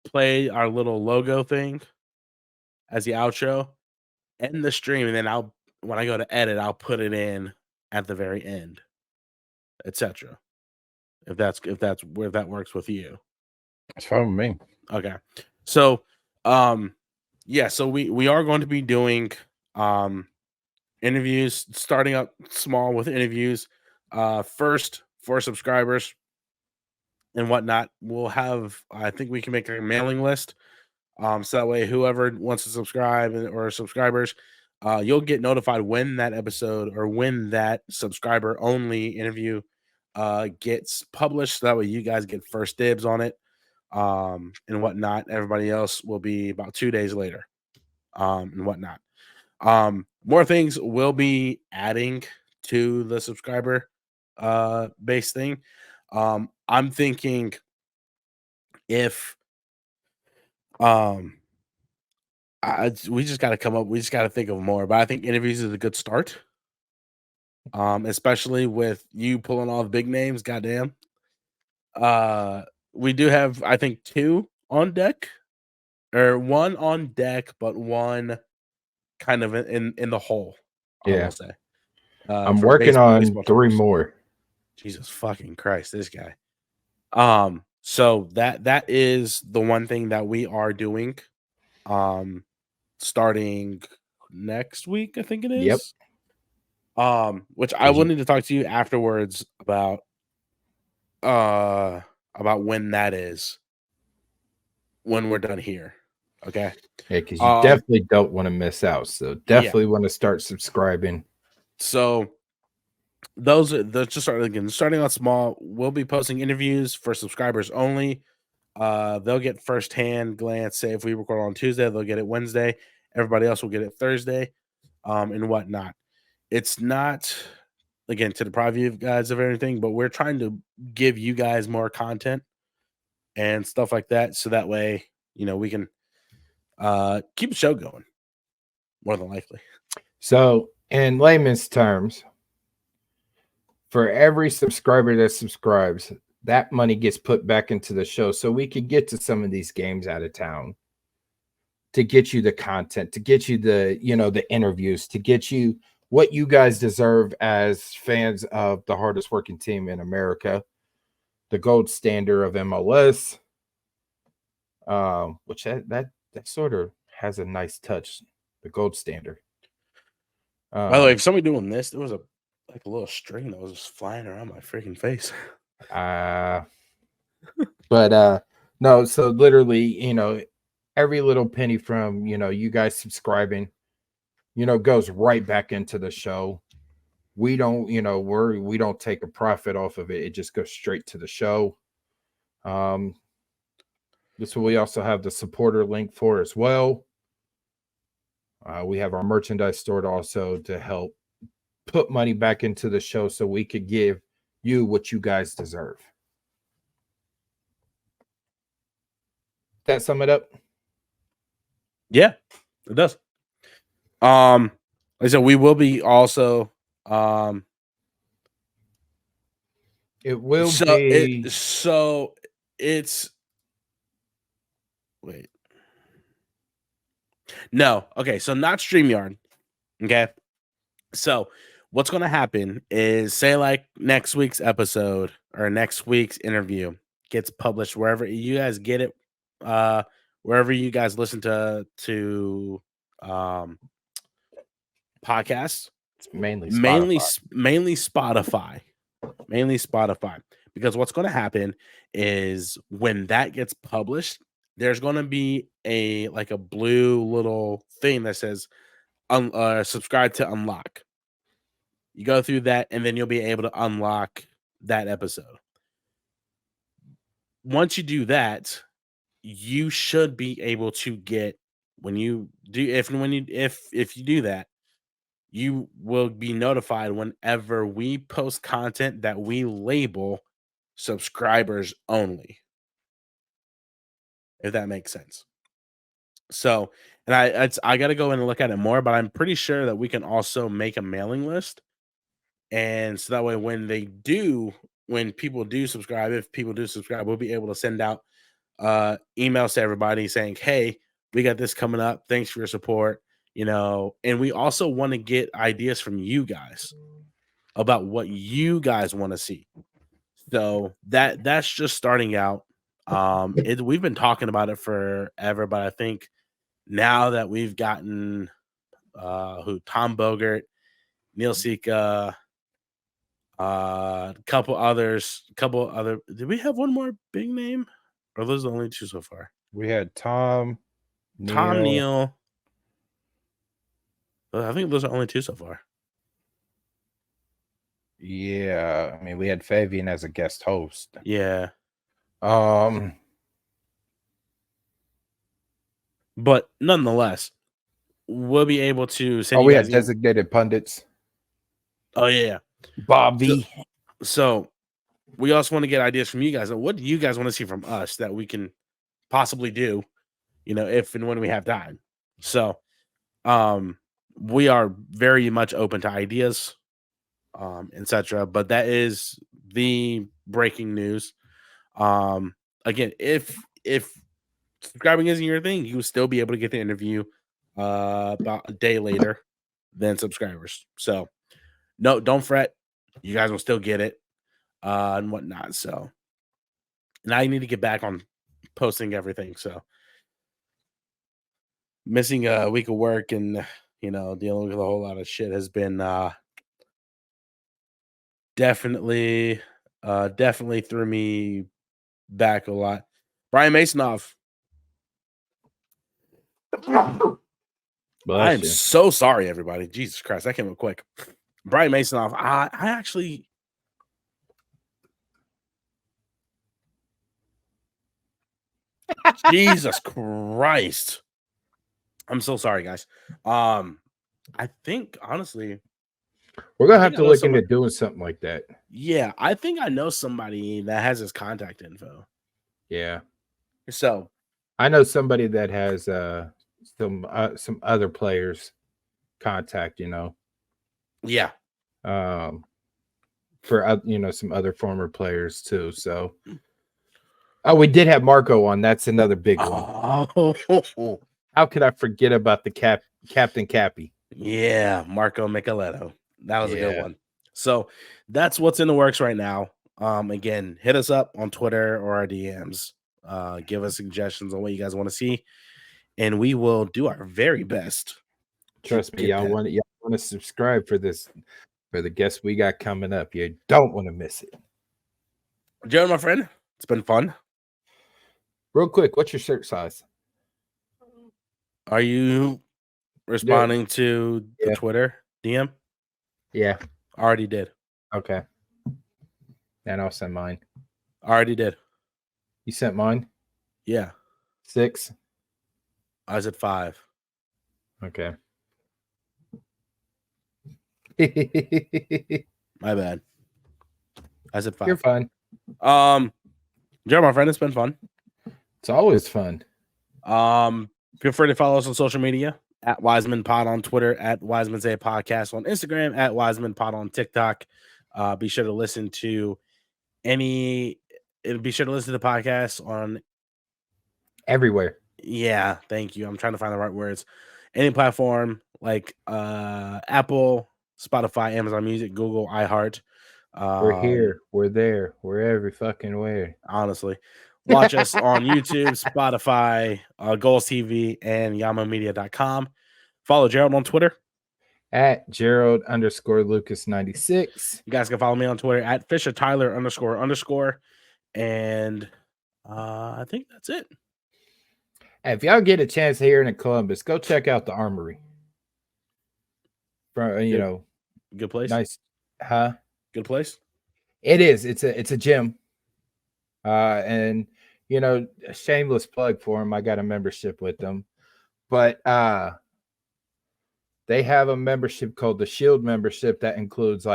Play our little logo thing as the outro, end the stream, and then when I go to edit, I'll put it in at the very end, etc. If that works with you. It's fine with me. Okay. So so we are going to be doing interviews, starting up small with interviews. First for subscribers and whatnot. We'll have, I think we can make a mailing list. So that way whoever wants to subscribe or subscribers, you'll get notified when that episode or when that subscriber only interview gets published. So that way you guys get first dibs on it. And whatnot. Everybody else will be about 2 days later, and whatnot. More things will be adding to the subscriber base thing. I'm thinking if we just got to think of more, but I think interviews is a good start. Especially with you pulling all the big names, goddamn. We do have, I think, 2 on deck, or 1 on deck, but 1 kind of in the hole. I will say. I'm working on 3 more. Jesus fucking Christ, this guy. So that is the one thing that we are doing. Starting next week, I think it is. Yep. Which I will need to talk to you afterwards about when that is, when we're done here. Okay. Yeah, because you definitely don't want to miss out. So definitely want to start subscribing. So those just starting out small. We'll be posting interviews for subscribers only. They'll get first-hand glance. Say if we record on Tuesday, they'll get it Wednesday. Everybody else will get it Thursday, and whatnot. It's not, again, to deprive you guys of everything, but we're trying to give you guys more content and stuff like that, so that way, we can keep the show going, more than likely. So, in layman's terms, for every subscriber that subscribes, that money gets put back into the show so we could get to some of these games out of town. to get you the content, to get you the, the interviews, to get you what you guys deserve as fans of the hardest working team in America, the gold standard of MLS, which that sort of has a nice touch, the gold standard. By the way, if somebody doing this, there was a little string that was just flying around my freaking face. But no, so literally, every little penny from, you guys subscribing, goes right back into the show. We don't, we don't take a profit off of it. It just goes straight to the show. This we also have the supporter link for as well. We have our merchandise store also to help put money back into the show so we could give you what you guys deserve. That sum it up? Yeah, it does. Like I said, we will be also it will be it's wait. No, okay, so not StreamYard. Okay. So what's gonna happen is, say like next week's episode or next week's interview gets published wherever you guys get it, wherever you guys listen to podcasts. It's mainly Spotify. Mainly Spotify. Because what's going to happen is when that gets published, there's going to be a blue little thing that says subscribe to unlock. You go through that and then you'll be able to unlock that episode. Once you do that, you should be able to get, when you do that, you will be notified whenever we post content that we label subscribers only, if that makes sense. So, and I got to go in and look at it more, but I'm pretty sure that we can also make a mailing list. And so that way, when people do subscribe, we'll be able to send out emails to everybody saying, hey, we got this coming up. Thanks for your support. And we also want to get ideas from you guys about what you guys want to see. So that's just starting out. We've been talking about it forever, but I think now that we've gotten Tom Bogert, Neil Sika, couple other. Did we have one more big name, or are those the only two so far? We had Tom, Neil. I think those are only two so far. Yeah, I mean, we had Fabian as a guest host. Yeah. But nonetheless, we'll be able to send. We had designated pundits. Oh yeah, Bobby. So we also want to get ideas from you guys. What do you guys want to see from us that we can possibly do? If and when we have time. So, we are very much open to ideas, etc. But that is the breaking news. Again, if subscribing isn't your thing, you will still be able to get the interview about a day later than subscribers. So, no, don't fret. You guys will still get it and whatnot. So now you need to get back on posting everything. So missing a week of work and dealing with a whole lot of shit has been definitely threw me back a lot. Brian Masonoff. I am so sorry, everybody. Jesus Christ, that came up quick. Brian Masonoff. I actually. Jesus Christ. I'm so sorry, guys. I think honestly, we're gonna have to look into doing something like that. Yeah, I think I know somebody that has his contact info. Yeah. So I know somebody that has some other players' contact. Yeah. For some other former players too. So. Oh, we did have Marco on. That's another big one. Oh, How could I forget about the Captain Cappy? Yeah, Marco Micheletto. That was a good Yeah. one. So that's what's in the works right now. Again, hit us up on Twitter or our DMs. Give us suggestions on what you guys want to see, and we will do our very best. Trust me, y'all want to subscribe for the guests we got coming up. You don't want to miss it. Joe, my friend, it's been fun. Real quick, what's your shirt size? Are you responding to the Twitter DM? Yeah. Already did. Okay. And I'll send mine. Already did. You sent mine? Yeah. 6? I said 5. Okay. My bad. I said 5. You're fine. Joe, my friend, it's been fun. It's always fun. Feel free to follow us on social media at Wiseman Pod on Twitter, at Wiseman Say Podcast on Instagram, at Wiseman Pod on TikTok. Be sure to listen to the podcast on everywhere. Yeah, thank you. I'm trying to find the right words. Any platform like Apple, Spotify, Amazon Music, Google, iHeart. We're here. We're there. We're every fucking way. Honestly. Watch us on YouTube, Spotify, Goals TV, and YamaMedia.com. Follow Jerald on Twitter. At Jerald_Lucas96. You guys can follow me on Twitter at Fisher Tyler __. And I think that's it. Hey, if y'all get a chance here in Columbus, go check out the Armory. Good place. Nice, huh? Good place. It is. It's a gym. And a shameless plug for them. I got a membership with them, but they have a membership called the Shield membership that includes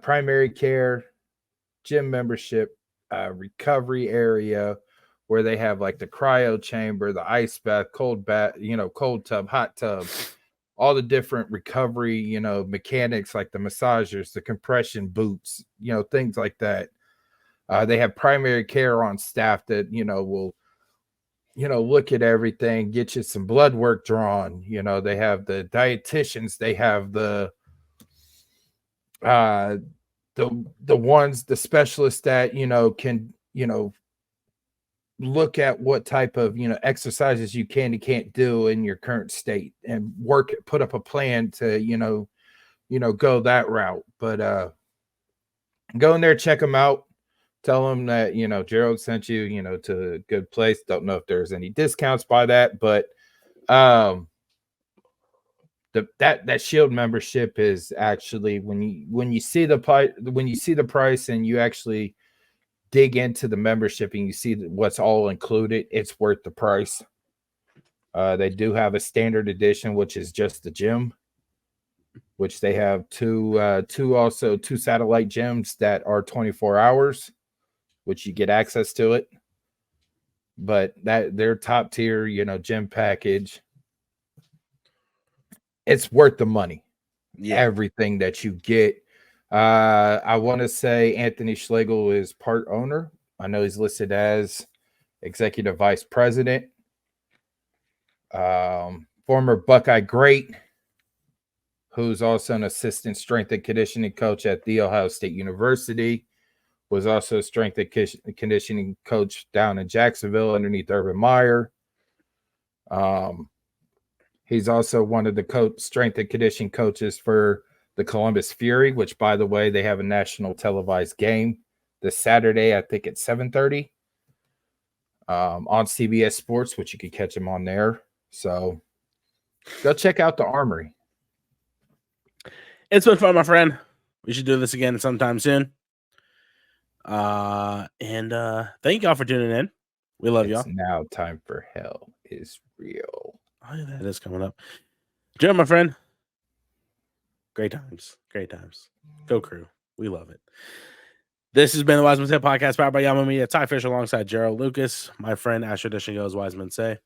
primary care, gym membership, recovery area, where they have like the cryo chamber, the ice bath, cold tub, hot tub, all the different recovery, mechanics like the massagers, the compression boots, things like that. They have primary care on staff that, will, look at everything, get you some blood work drawn. They have the dietitians, they have the specialists that, can, look at what type of exercises you can and can't do in your current state and put up a plan to go that route. But go in there, check them out, tell them that Jerald sent you to a good place. Don't know if there's any discounts by that, but that Shield membership is actually when you see the price and you actually dig into the membership and you see what's all included, it's worth the price. They do have a standard edition, which is just the gym, which they have two satellite gyms that are 24 hours, which you get access to it. But that their top tier, gym package, it's worth the money. Yeah. Everything that you get. I want to say Anthony Schlegel is part owner. I know he's listed as executive vice president. Former Buckeye great, who's also an assistant strength and conditioning coach at The Ohio State University, was also a strength and conditioning coach down in Jacksonville underneath Urban Meyer. He's also one of the strength and conditioning coaches for the Columbus Fury, which, by the way, they have a national televised game this Saturday, I think at 7:30 on CBS Sports, which you can catch him on there. So go check out the Armory. It's been fun, my friend. We should do this again sometime soon. And thank y'all for tuning in. We love y'all. It's now time for Hell is Real. Oh, yeah, that is coming up. Joe, my friend. Great times. Great times. Go Crew. We love it. This has been the Wiseman Say Podcast powered by YamaMedia. Ty Fisher alongside Jerald Lucas. My friend, as tradition goes, Wiseman Say.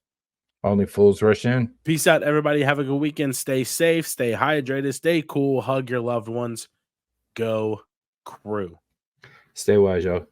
Only fools rush in. Peace out, everybody. Have a good weekend. Stay safe. Stay hydrated. Stay cool. Hug your loved ones. Go Crew. Stay wise, y'all.